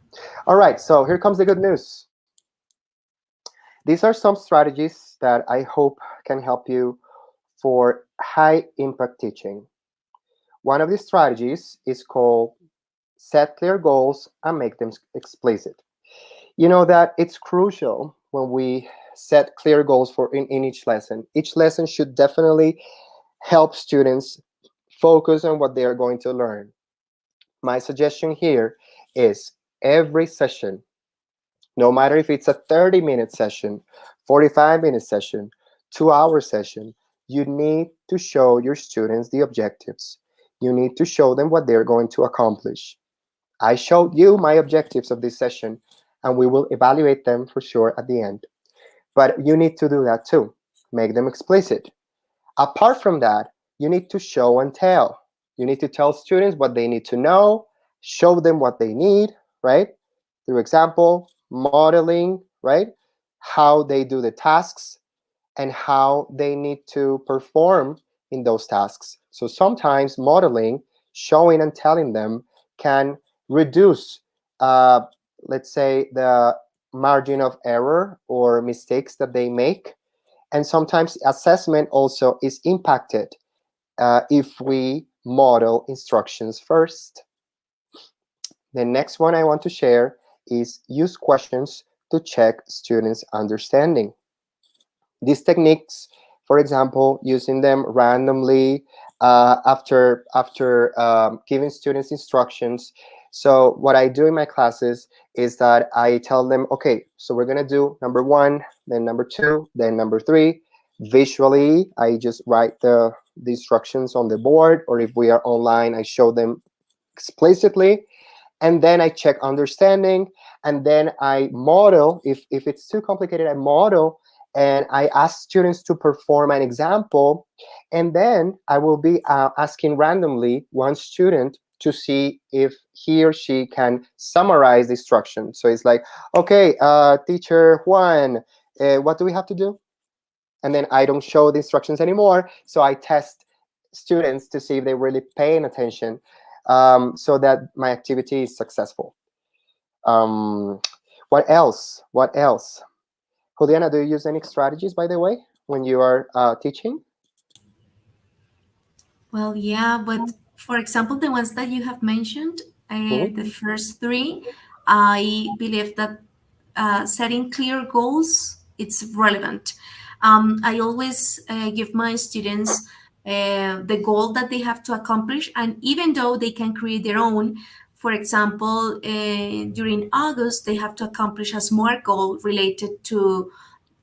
All right, so here comes the good news. These are some strategies that I hope can help you for high impact teaching. One of these strategies is called set clear goals and make them explicit. You know that it's crucial when we set clear goals for in each lesson. Each lesson should definitely help students focus on what they are going to learn. My suggestion here is every session, no matter if it's a 30-minute session, 45-minute session, 2-hour session, you need to show your students the objectives. You need to show them what they're going to accomplish. I showed you my objectives of this session, and we will evaluate them for sure at the end. But you need to do that too. Make them explicit. Apart from that, you need to show and tell. You need to tell students what they need to know, show them what they need, right? Through example, modeling, right? How they do the tasks and how they need to perform in those tasks. So sometimes modeling, showing and telling them can reduce, let's say, the margin of error or mistakes that they make. And sometimes assessment also is impacted if we model instructions first. The next one I want to share is use questions to check students' understanding. These techniques, for example, using them randomly after giving students instructions. So what I do in my classes is that I tell them, okay, so we're gonna do number 1, then number 2, then number 3. Visually, I just write the instructions on the board, or if we are online, I show them explicitly. And then I check understanding, and then I model. If it's too complicated, I model, and I ask students to perform an example, and then I will be asking randomly one student to see if he or she can summarize the instruction. So it's like, okay, teacher Juan, what do we have to do? And then I don't show the instructions anymore, so I test students to see if they're really paying attention, so that my activity is successful. What else? What else? Juliana, do you use any strategies, by the way, when you are teaching? Well, yeah, but for example, the ones that you have mentioned, the first 3, I believe that setting clear goals, it's relevant. I always give my students the goal that they have to accomplish, and even though they can create their own, for example, during August, they have to accomplish a SMART goal related to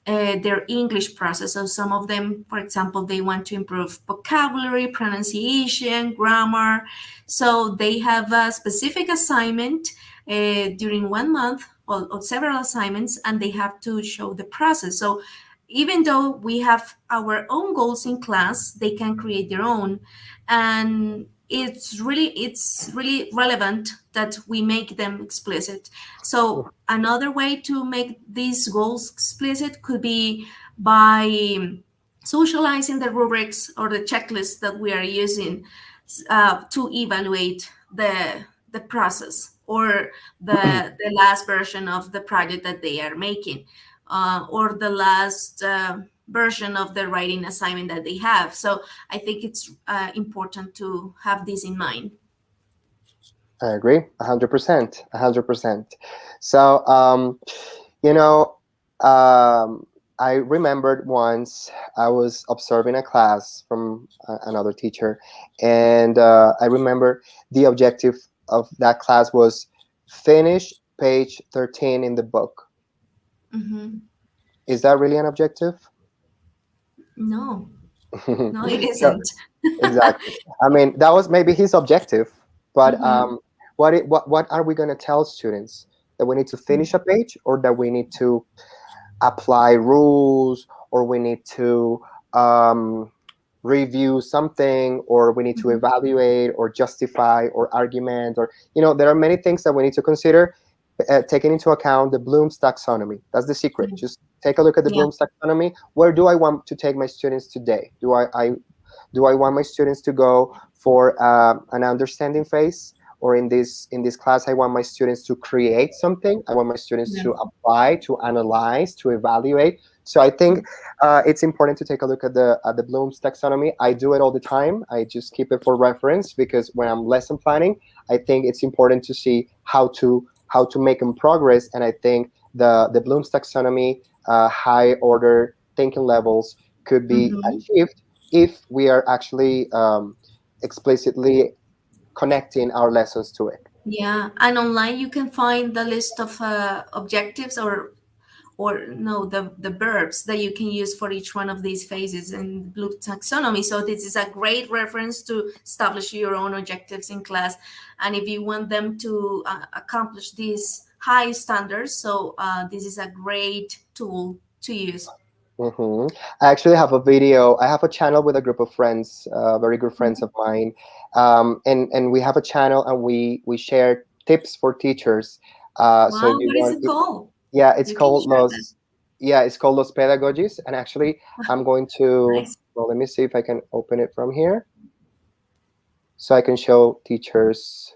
their English process. So some of them, for example, they want to improve vocabulary, pronunciation, grammar. So they have a specific assignment during 1 month, or several assignments, and they have to show the process. So even though we have our own goals in class, they can create their own. And it's really relevant that we make them explicit. So another way to make these goals explicit could be by socializing the rubrics or the checklists that we are using to evaluate the process or the last version of the project that they are making, or the last version of the writing assignment that they have. So I think it's important to have this in mind. I agree, 100%, 100%. So, you know, um, I remembered once I was observing a class from another teacher, and I remember the objective of that class was finish page 13 in the book. Hmm. Is that really an objective? No, no, it So, isn't. exactly. I mean, that was maybe his objective, but Hmm. what are we going to tell students? That we need to finish a page, or that we need to apply rules, or we need to um, review something, or we need to Hmm. evaluate or justify or argument, or there are many things that we need to consider, taking into account the Bloom's taxonomy. That's the secret. Just take a look at the Yeah. Bloom's taxonomy. Where do I want to take my students today? Do I want my students to go for an understanding phase, or in this class I want my students to create something? I want my students Yeah. to apply, to analyze, to evaluate. So I think it's important to take a look at the Bloom's taxonomy. I do it all the time. I just keep it for reference, because when I'm lesson planning, I think it's important to see how to make them progress. And I think the Bloom's taxonomy high order thinking levels could be Hmm. achieved if we are actually explicitly connecting our lessons to it. Yeah, and online you can find the list of objectives, or no, the verbs that you can use for each one of these phases in Blue taxonomy. So this is a great reference to establish your own objectives in class, and if you want them to accomplish these high standards, so this is a great tool to use. hmm I actually have a video. I have a channel with a group of friends, very good friends Mhm. of mine, and we have a channel, and we share tips for teachers. So Wow, if you what is want, it called? yeah, it's You can called share that. Los. Yeah, it's called Los Pedagogis, and actually, I'm going to. Nice. Well, let me see if I can open it from here, so I can show teachers,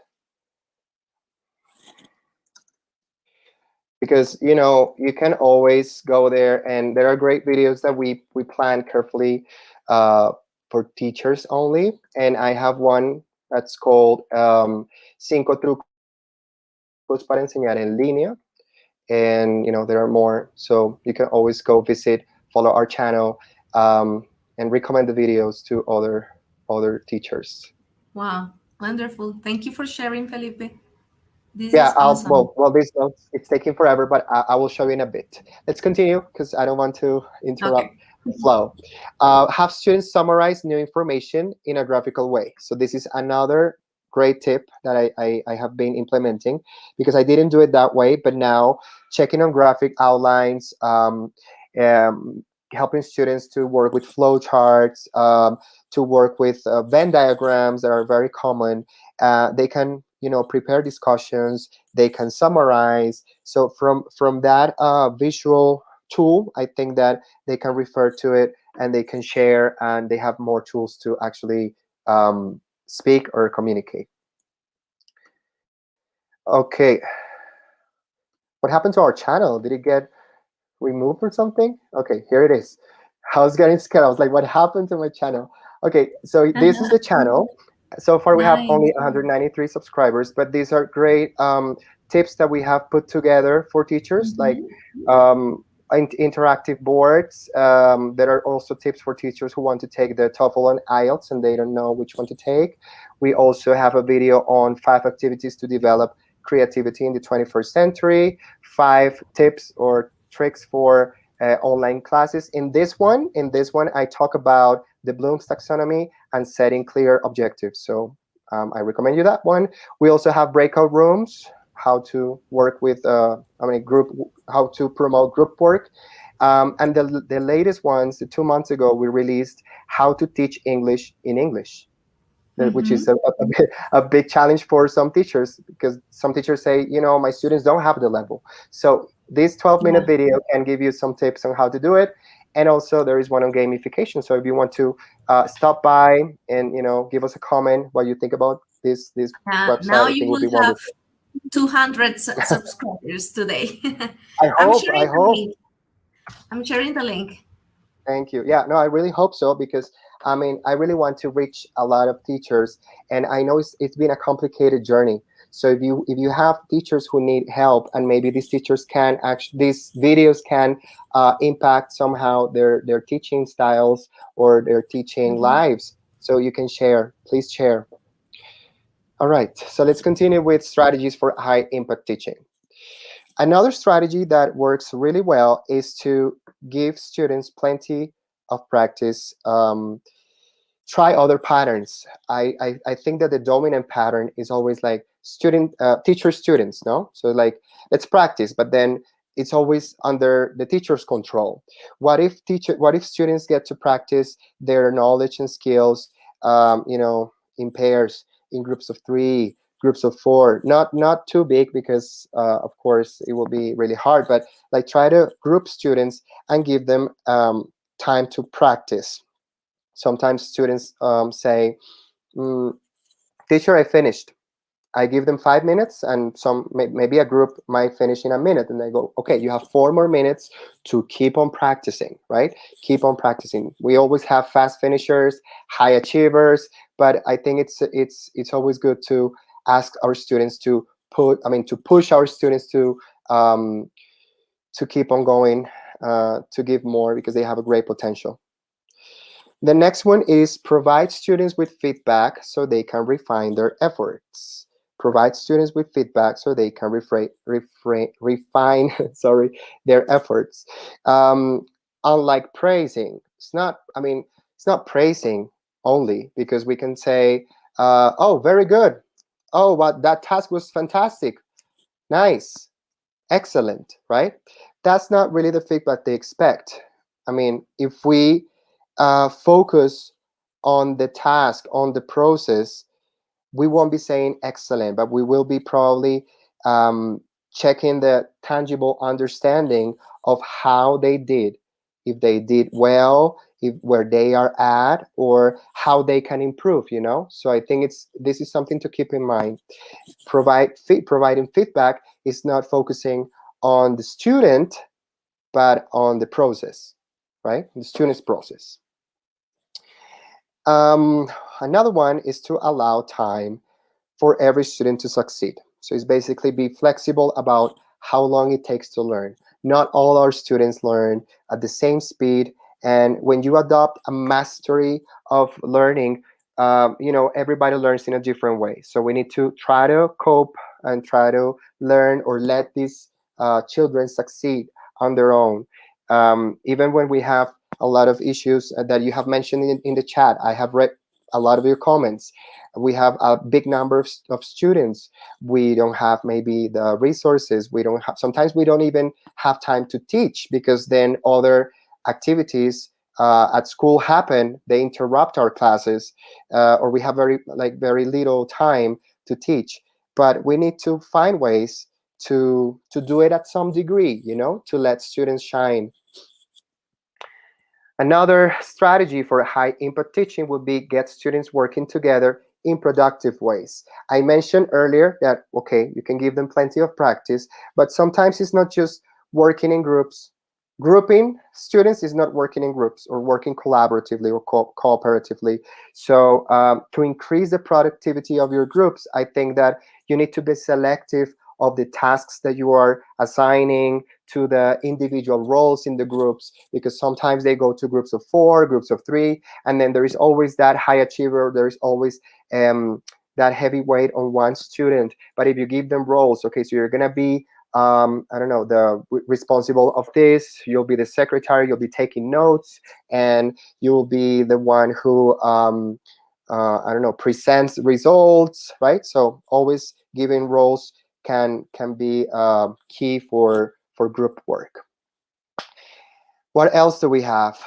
because you can always go there, and there are great videos that we plan carefully uh, for teachers only. And I have one that's called Cinco Trucos para Enseñar en Línea, and there are more. So you can always go visit, follow our channel, and recommend the videos to other teachers. Wow, wonderful. Thank you for sharing, Felipe. This Yeah, is awesome. this notes, it's taking forever, but I will show you in a bit. Let's continue, because I don't want to interrupt Okay. the flow. Have students summarize new information in a graphical way. So this is another great tip that I have been implementing, because I didn't do it that way, but now checking on graphic outlines, um, helping students to work with flow charts, to work with Venn diagrams that are very common. They can prepare discussions, they can summarize. So from that visual tool, I think that they can refer to it, and they can share, and they have more tools to actually speak or communicate. Okay, what happened to our channel? Did it get removed or something? Okay, here it is. I was getting scared. I was like, what happened to my channel? Okay, so this is the channel. So far, we have only Nice. 193 subscribers, but these are great tips that we have put together for teachers, like Mhm. um, interactive boards. There are also tips for teachers who want to take the TOEFL and IELTS, and they don't know which one to take. We also have a video on 5 activities to develop creativity in the 21st century, 5 tips or tricks for online classes. In this one, I talk about the Bloom's taxonomy and setting clear objectives. So I recommend you that one. We also have breakout rooms, how to work with, group, how to promote group work, And the latest ones, 2 months ago, we released how to teach English in English, which is Mm-hmm. a big challenge for some teachers, because some teachers say, my students don't have the level. So this 12-minute Yeah. video can give you some tips on how to do it. And also there is one on gamification. So if you want to stop by and give us a comment what you think about this website, Now I think you it would will be have wonderful. 200 subscribers today. I I'm hope. I sharing the hope. link. I'm sharing the link. Thank you. Yeah, no, I really hope so, because I really want to reach a lot of teachers, and I know it's been a complicated journey. So if you have teachers who need help, and maybe these teachers can actually, these videos can impact somehow their teaching styles or their teaching Mhm. lives, so you can share. Please share. All right. So let's continue with strategies for high impact teaching. Another strategy that works really well is to give students plenty of practice. Try other patterns. I think that the dominant pattern is always like teacher students, no? So like, let's practice, but then it's always under the teacher's control. What if students get to practice their knowledge and skills, in pairs, in groups of 3, groups of 4, not too big, because of course it will be really hard, but like, try to group students and give them time to practice. Sometimes students say, mm, teacher, I finished. I give them 5 minutes, and maybe a group might finish in a minute, and they go, okay, you have 4 more minutes to keep on practicing, right? Keep on practicing. We always have fast finishers, high achievers, but I think it's always good to ask our students to push our students um, to keep on going, to give more, because they have a great potential. The next one is provide students with feedback so they can refine their efforts. Provide students with feedback so they can refine sorry, their efforts. Um, Unlike praising, it's not praising only, because we can say, oh, very good. Oh, what that task was fantastic. Nice. Excellent, right? That's not really the feedback they expect. If we focus on the task, on the process, we won't be saying excellent, but we will be probably um, checking the tangible understanding of how they did, if they did well, if where they are at, or how they can improve. So I think this is something to keep in mind. Providing feedback is not focusing on the student, but on the process, right? The student's process. Um, Another one is to allow time for every student to succeed. So it's basically be flexible about how long it takes to learn. Not all our students learn at the same speed. And when you adopt a mastery of learning, everybody learns in a different way. So we need to try to cope and try to learn, or let these children succeed on their own. Even when we have a lot of issues that you have mentioned in the chat, I have read a lot of your comments. We have a big number of students. We don't have maybe the resources. Sometimes we don't even have time to teach, because then other activities at school happen. They interrupt our classes, or we have very little time to teach. But we need to find ways to do it at some degree, to let students shine. Another strategy for high impact teaching would be get students working together in productive ways. I mentioned earlier that, okay, you can give them plenty of practice, but sometimes it's not just working in groups. Grouping students is not working in groups or working collaboratively or cooperatively. So to increase the productivity of your groups, I think that you need to be selective of the tasks that you are assigning to the individual roles in the groups, because sometimes they go to groups of 4, groups of 3, and then there is always that high achiever. There is always that heavy weight on one student. But if you give them roles, okay, so you're gonna be I don't know, the responsible of this, you'll be the secretary, you'll be taking notes, and you'll be the one who I don't know, presents results, right? So always giving roles can be key for group work. What else do we have?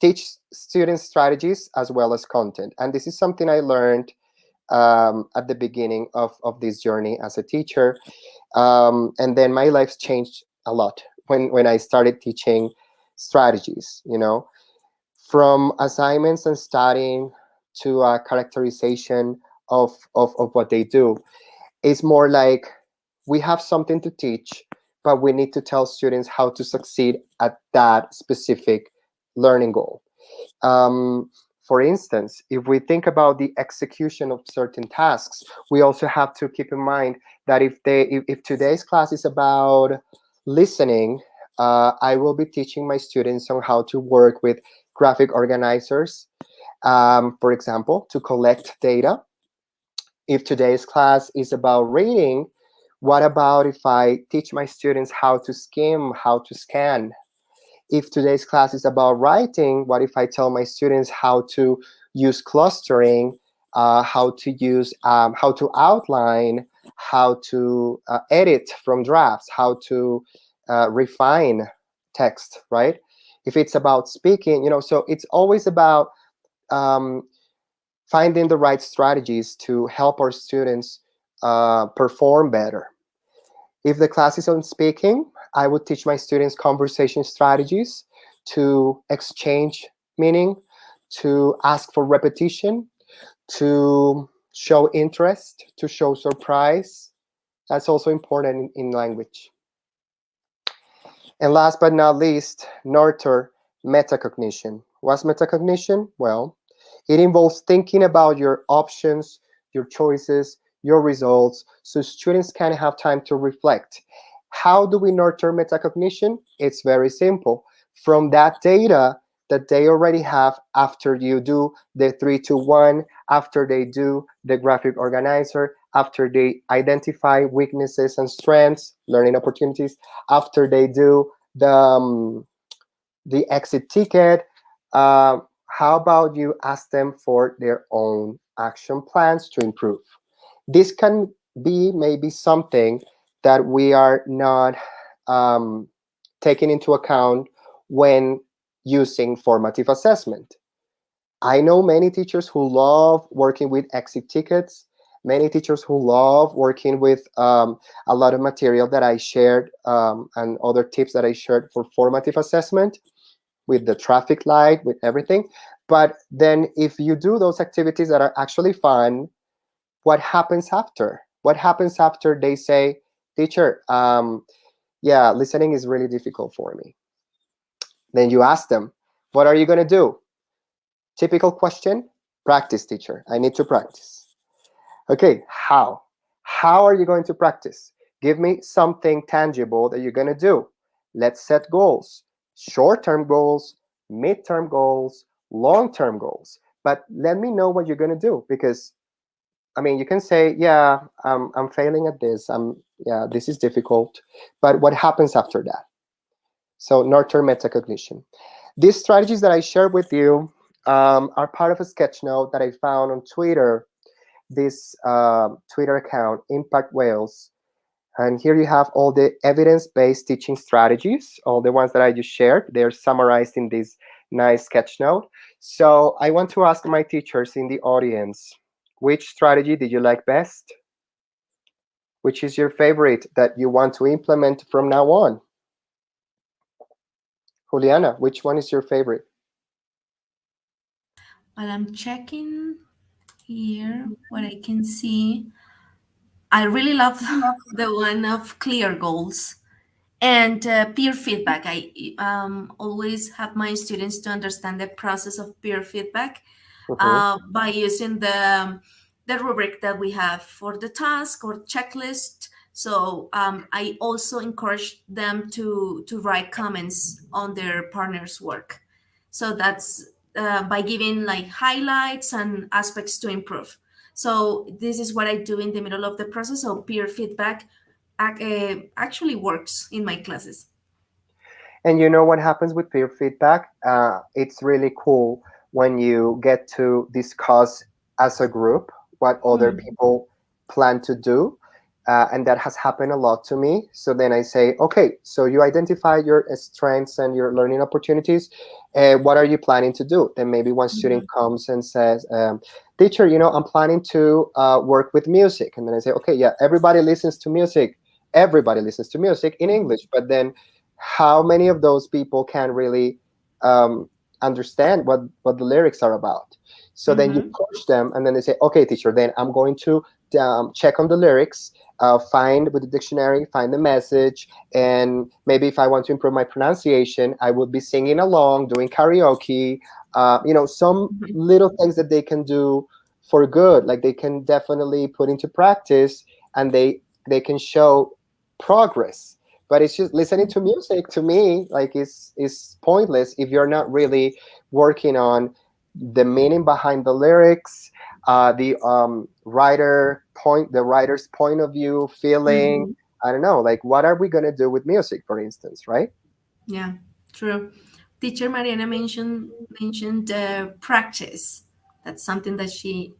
Teach students strategies as well as content. And this is something I learned at the beginning of this journey as a teacher. And then my life changed a lot when I started teaching strategies, you know, from assignments and studying to a characterization of what they do. It's more like we have something to teach, but we need to tell students how to succeed at that specific learning goal. Um, for instance, if we think about the execution of certain tasks, we also have to keep in mind that if today's class is about listening, I will be teaching my students on how to work with graphic organizers, for example, to collect data. If today's class is about reading, what about if I teach my students how to skim, how to scan? If today's class is about writing, what if I tell my students how to use clustering, how to outline, how to edit from drafts, how to refine text, right? If it's about speaking, you know, so it's always about um, finding the right strategies to help our students perform better. If the class is on speaking, I would teach my students conversation strategies to exchange meaning, to ask for repetition, to show interest, to show surprise. That's also important in language. And last but not least, nurture metacognition. What's metacognition? Well, it involves thinking about your options, your choices, your results, so students can have time to reflect. How do we nurture metacognition? It's very simple. From that data that they already have after you do the 3-2-1, after they do the graphic organizer, after they identify weaknesses and strengths, learning opportunities, after they do the exit ticket, how about you ask them for their own action plans to improve? This can be maybe something that we are not um, taking into account when using formative assessment. I know many teachers who love working with exit tickets, many teachers who love working with a lot of material that I shared and other tips that I shared for formative assessment with the traffic light, with everything. But then if you do those activities that are actually fun, what happens after? What happens after they say, teacher, yeah, listening is really difficult for me? Then you ask them, what are you going to do? Typical question, practice, teacher. I need to practice. Okay, how? How are you going to practice? Give me something tangible that you're going to do. Let's set goals, short-term goals, mid-term goals, long-term goals. But let me know what you're going to do, because I mean, you can say, yeah, I'm failing at this. Yeah, this is difficult. But what happens after that? So nurture metacognition. These strategies that I shared with you are part of a sketch note that I found on Twitter, this Twitter account, Impact Wales. And here you have all the evidence-based teaching strategies, all the ones that I just shared. They're summarized in this nice sketch note. So I want to ask my teachers in the audience, which strategy did you like best? Which is your favorite that you want to implement from now on? Juliana, which one is your favorite? While I'm checking here, what I can see, I really love the one of clear goals and peer feedback. I always have my students to understand the process of peer feedback Mhm. by using the rubric that we have for the task or checklist. So I also encourage them to write comments on their partner's work. So that's by giving like highlights and aspects to improve. So this is what I do in the middle of the process. So peer feedback actually works in my classes. And you know what happens with peer feedback? It's really cool when you get to discuss as a group what other Mm. people plan to do. and that has happened a lot to me. So then I say, okay, so you identify your strengths and your learning opportunities. What are you planning to do? Then maybe one student Mhm. comes and says, teacher, I'm planning to work with music. And then I say, okay, yeah, everybody listens to music. Everybody listens to music in English. But then how many of those people can really um, understand what the lyrics are about? So then you Mhm. push them, and then they say, okay, teacher, then I'm going to check on the lyrics, find with the dictionary, find the message, and maybe if I want to improve my pronunciation, I would be singing along, doing karaoke. Some Mhm. little things that they can do for good, like they can definitely put into practice, and they can show progress. But it's just listening to music to me, like is pointless if you're not really working on the meaning behind the lyrics, the writer's point of view, feeling. Mhm. I don't know, like what are we gonna do with music, for instance, right? Yeah, true. Teacher Mariana mentioned practice. That's something that she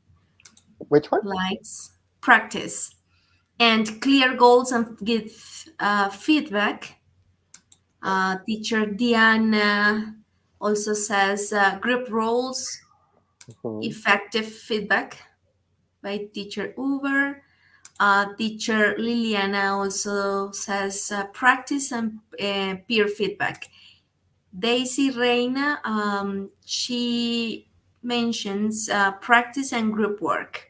Which one? likes. Practice and clear goals and give feedback. Teacher Diana also says group roles, Mhm. effective feedback by teacher Uber. Teacher Liliana also says practice and peer feedback. Daisy Reina, she mentions practice and group work.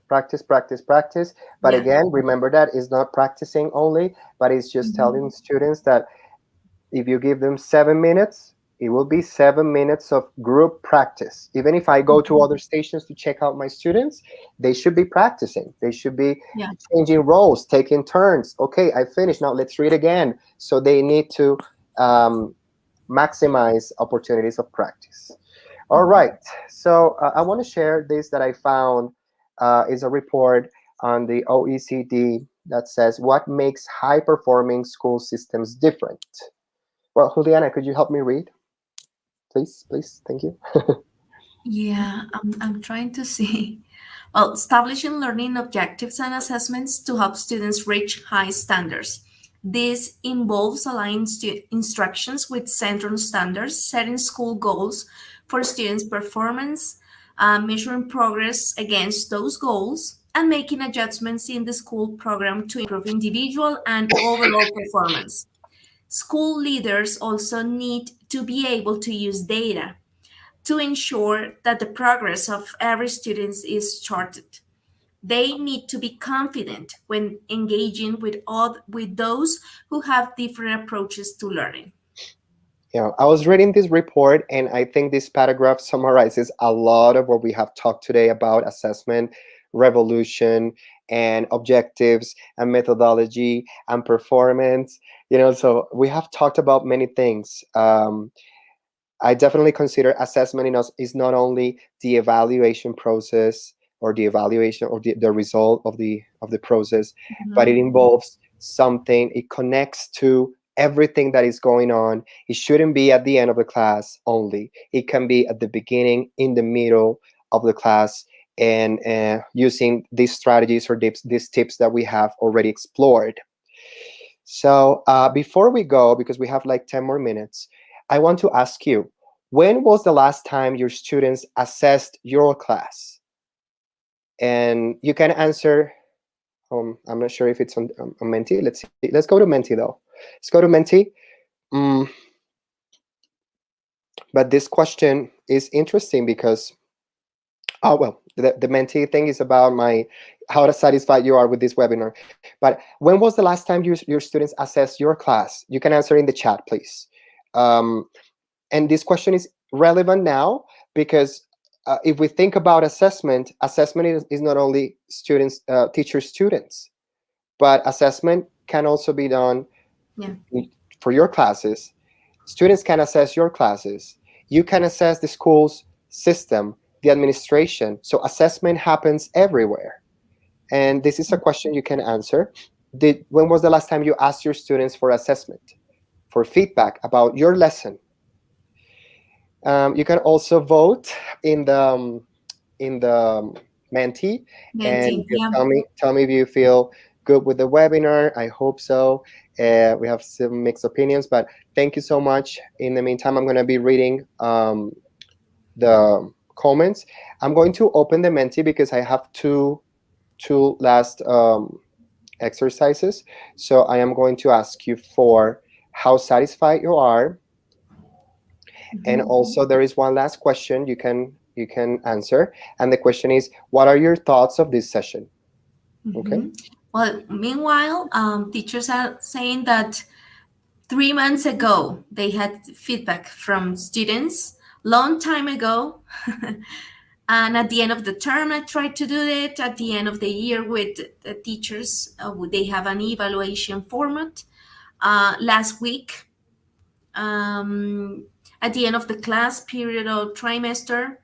Practice, practice, practice. But Yeah. again, remember that it's not practicing only, but it's just Mhm. telling students that if you give them 7 minutes, it will be 7 minutes of group practice. Even if I go to Mhm. other stations to check out my students, they should be practicing. They should be Yeah. changing roles, taking turns. Okay, I finished. Now let's read again. So they need to um, maximize opportunities of practice. All Mhm. right. So I want to share this that I found is a report on the OECD that says what makes high performing school systems different. Well, Juliana, could you help me read, please? Please, thank you. Yeah, I'm trying to see. Well, establishing learning objectives and assessments to help students reach high standards. This involves aligning instructions with central standards, setting school goals for students' performance, measuring progress against those goals, and making adjustments in the school program to improve individual and overall performance. School leaders also need to be able to use data to ensure that the progress of every student is charted. They need to be confident when engaging with those who have different approaches to learning. I was reading this report, and I think this paragraph summarizes a lot of what we have talked today about assessment, revolution, and objectives, and methodology, and performance. So we have talked about many things. I definitely consider assessment in us is not only the evaluation process or the evaluation or the result of the process, but it Mhm. involves something. It connects to everything that is going on. It shouldn't be at the end of the class only. It can be at the beginning, in the middle of the class, and using these strategies or these tips that we have already explored. So before we go, because we have like 10 more minutes, I want to ask you, when was the last time your students assessed your class? And you can answer, I'm not sure if it's on Menti. Let's see. Let's go to Menti though. Let's go to Menti. Mm, but this question is interesting because, oh, well, the Menti thing is about how satisfied you are with this webinar. But when was the last time your students assessed your class? You can answer in the chat, please. Um, and this question is relevant now because if we think about assessment is not only students, teachers, students, but assessment can also be done Yeah. for your classes. Students can assess your classes. You can assess the school's system, the administration. So assessment happens everywhere. And this is a question you can answer. When was the last time you asked your students for assessment, for feedback about your lesson? You can also vote in the mentee, and Mentee, just yeah. tell me if you feel good with the webinar. I hope so. We have some mixed opinions, but thank you so much. In the meantime, I'm going to be reading the comments. I'm going to open the mentee because I have two last exercises. So I am going to ask you for how satisfied you are, and Mhm. also there is one last question you can answer, and the question is, what are your thoughts of this session? Okay. Mhm. Well, meanwhile, teachers are saying that 3 months ago they had feedback from students, long time ago. And at the end of the term, I tried to do it. At the end of the year, with the teachers, they have an evaluation format. Last week, um, at the end of the class period or trimester,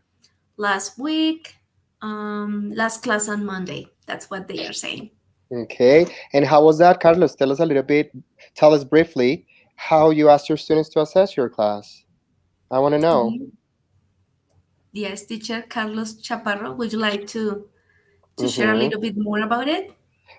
last week, last class on Monday. That's what they are saying. Okay, and how was that, Carlos? Tell us a little bit, tell us briefly how you asked your students to assess your class. I want to know. Mhm. Yes, teacher Carlos Chaparro, would you like to share a Hmm. little bit more about it?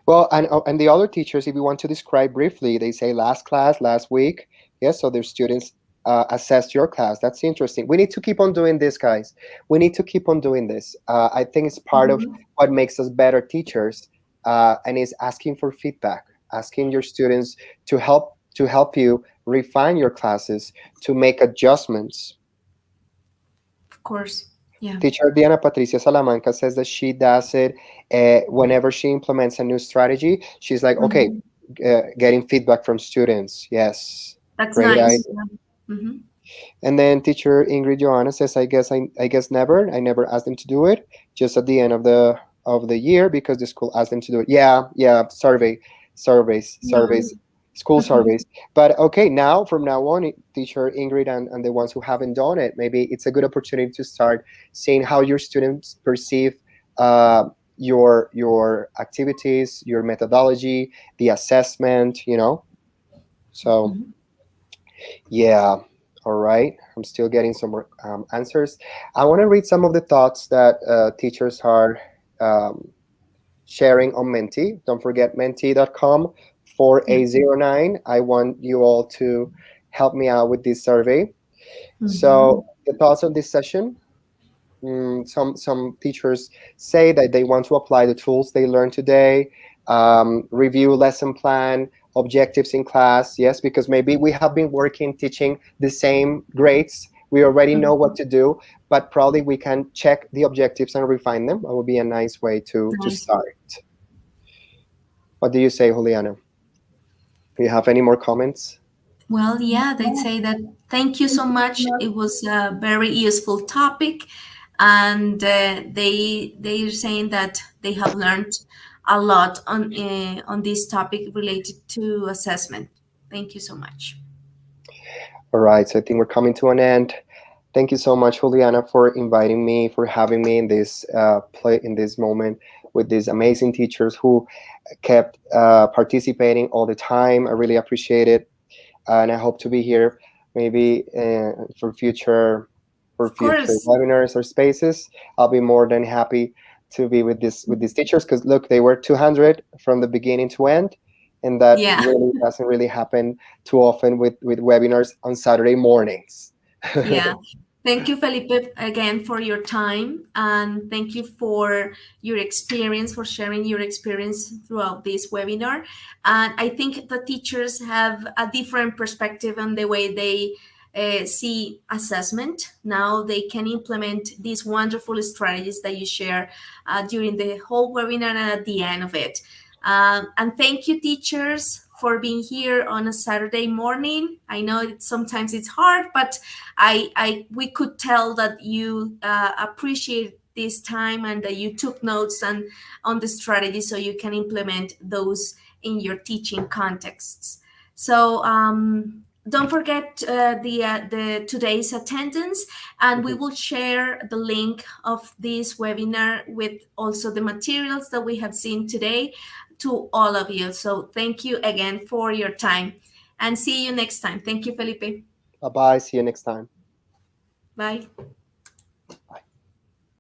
Well, and the other teachers, if you want to describe briefly, they say last class, last week. Yes, so their students assess your class. That's interesting. We need to keep on doing this, guys. We need to keep on doing this. I think it's part of Mhm. what makes us better teachers, and is asking for feedback, asking your students to help you refine your classes, to make adjustments. Of course. Yeah. Teacher Diana Patricia Salamanca says that she does it whenever she implements a new strategy. She's like, okay, Mhm. getting feedback from students. Yes, That's great nice. idea. Yeah. Hmm. And then teacher Ingrid Johanna says, I guess never. I never asked them to do it. Just at the end of the year because the school asked them to do it. Yeah, yeah. Yeah. Surveys, school surveys. But okay, now from now on, teacher Ingrid and the ones who haven't done it, maybe it's a good opportunity to start seeing how your students perceive uh, your activities, your methodology, the assessment. So. Mhm. Yeah. All right. I'm still getting some more answers. I want to read some of the thoughts that teachers are um, sharing on Menti. Don't forget menti.com Yeah. 4809. I want you all to help me out with this survey. Hmm. So, the thoughts on this session. Some teachers say that they want to apply the tools they learned today, review lesson plan, objectives in class. Yes, because maybe we have been working teaching the same grades. We already know what to do, but probably we can check the objectives and refine them. That would be a nice way to Nice. start. What do you say, Juliana? Do you have any more comments? Well, yeah, they'd say that thank you so much. It was a very useful topic, and they're saying that they have learned a lot on this topic related to assessment. Thank you so much. All right, so I think we're coming to an end. Thank you so much, Juliana, for inviting me, for having me in this in this moment with these amazing teachers who kept participating all the time. I really appreciate it, and I hope to be here maybe for Of future course. webinars or spaces. I'll be more than happy to be with these teachers because look, they were 200 from the beginning to end, and that Yeah. really doesn't really happen too often with webinars on Saturday mornings. Yeah. Thank you, Felipe, again for your time. And thank you for your experience, for sharing your experience throughout this webinar. And I think the teachers have a different perspective on the way they see assessment. Now they can implement these wonderful strategies that you share during the whole webinar and at the end of it. And thank you, teachers, for being here on a Saturday morning. I know sometimes it's hard, but we could tell that you appreciate this time and that you took notes and on the strategy so you can implement those in your teaching contexts. So don't forget the today's attendance, and we will share the link of this webinar with also the materials that we have seen today to all of you. So thank you again for your time, and see you next time. Thank you, Felipe. Bye bye. See you next time. Bye.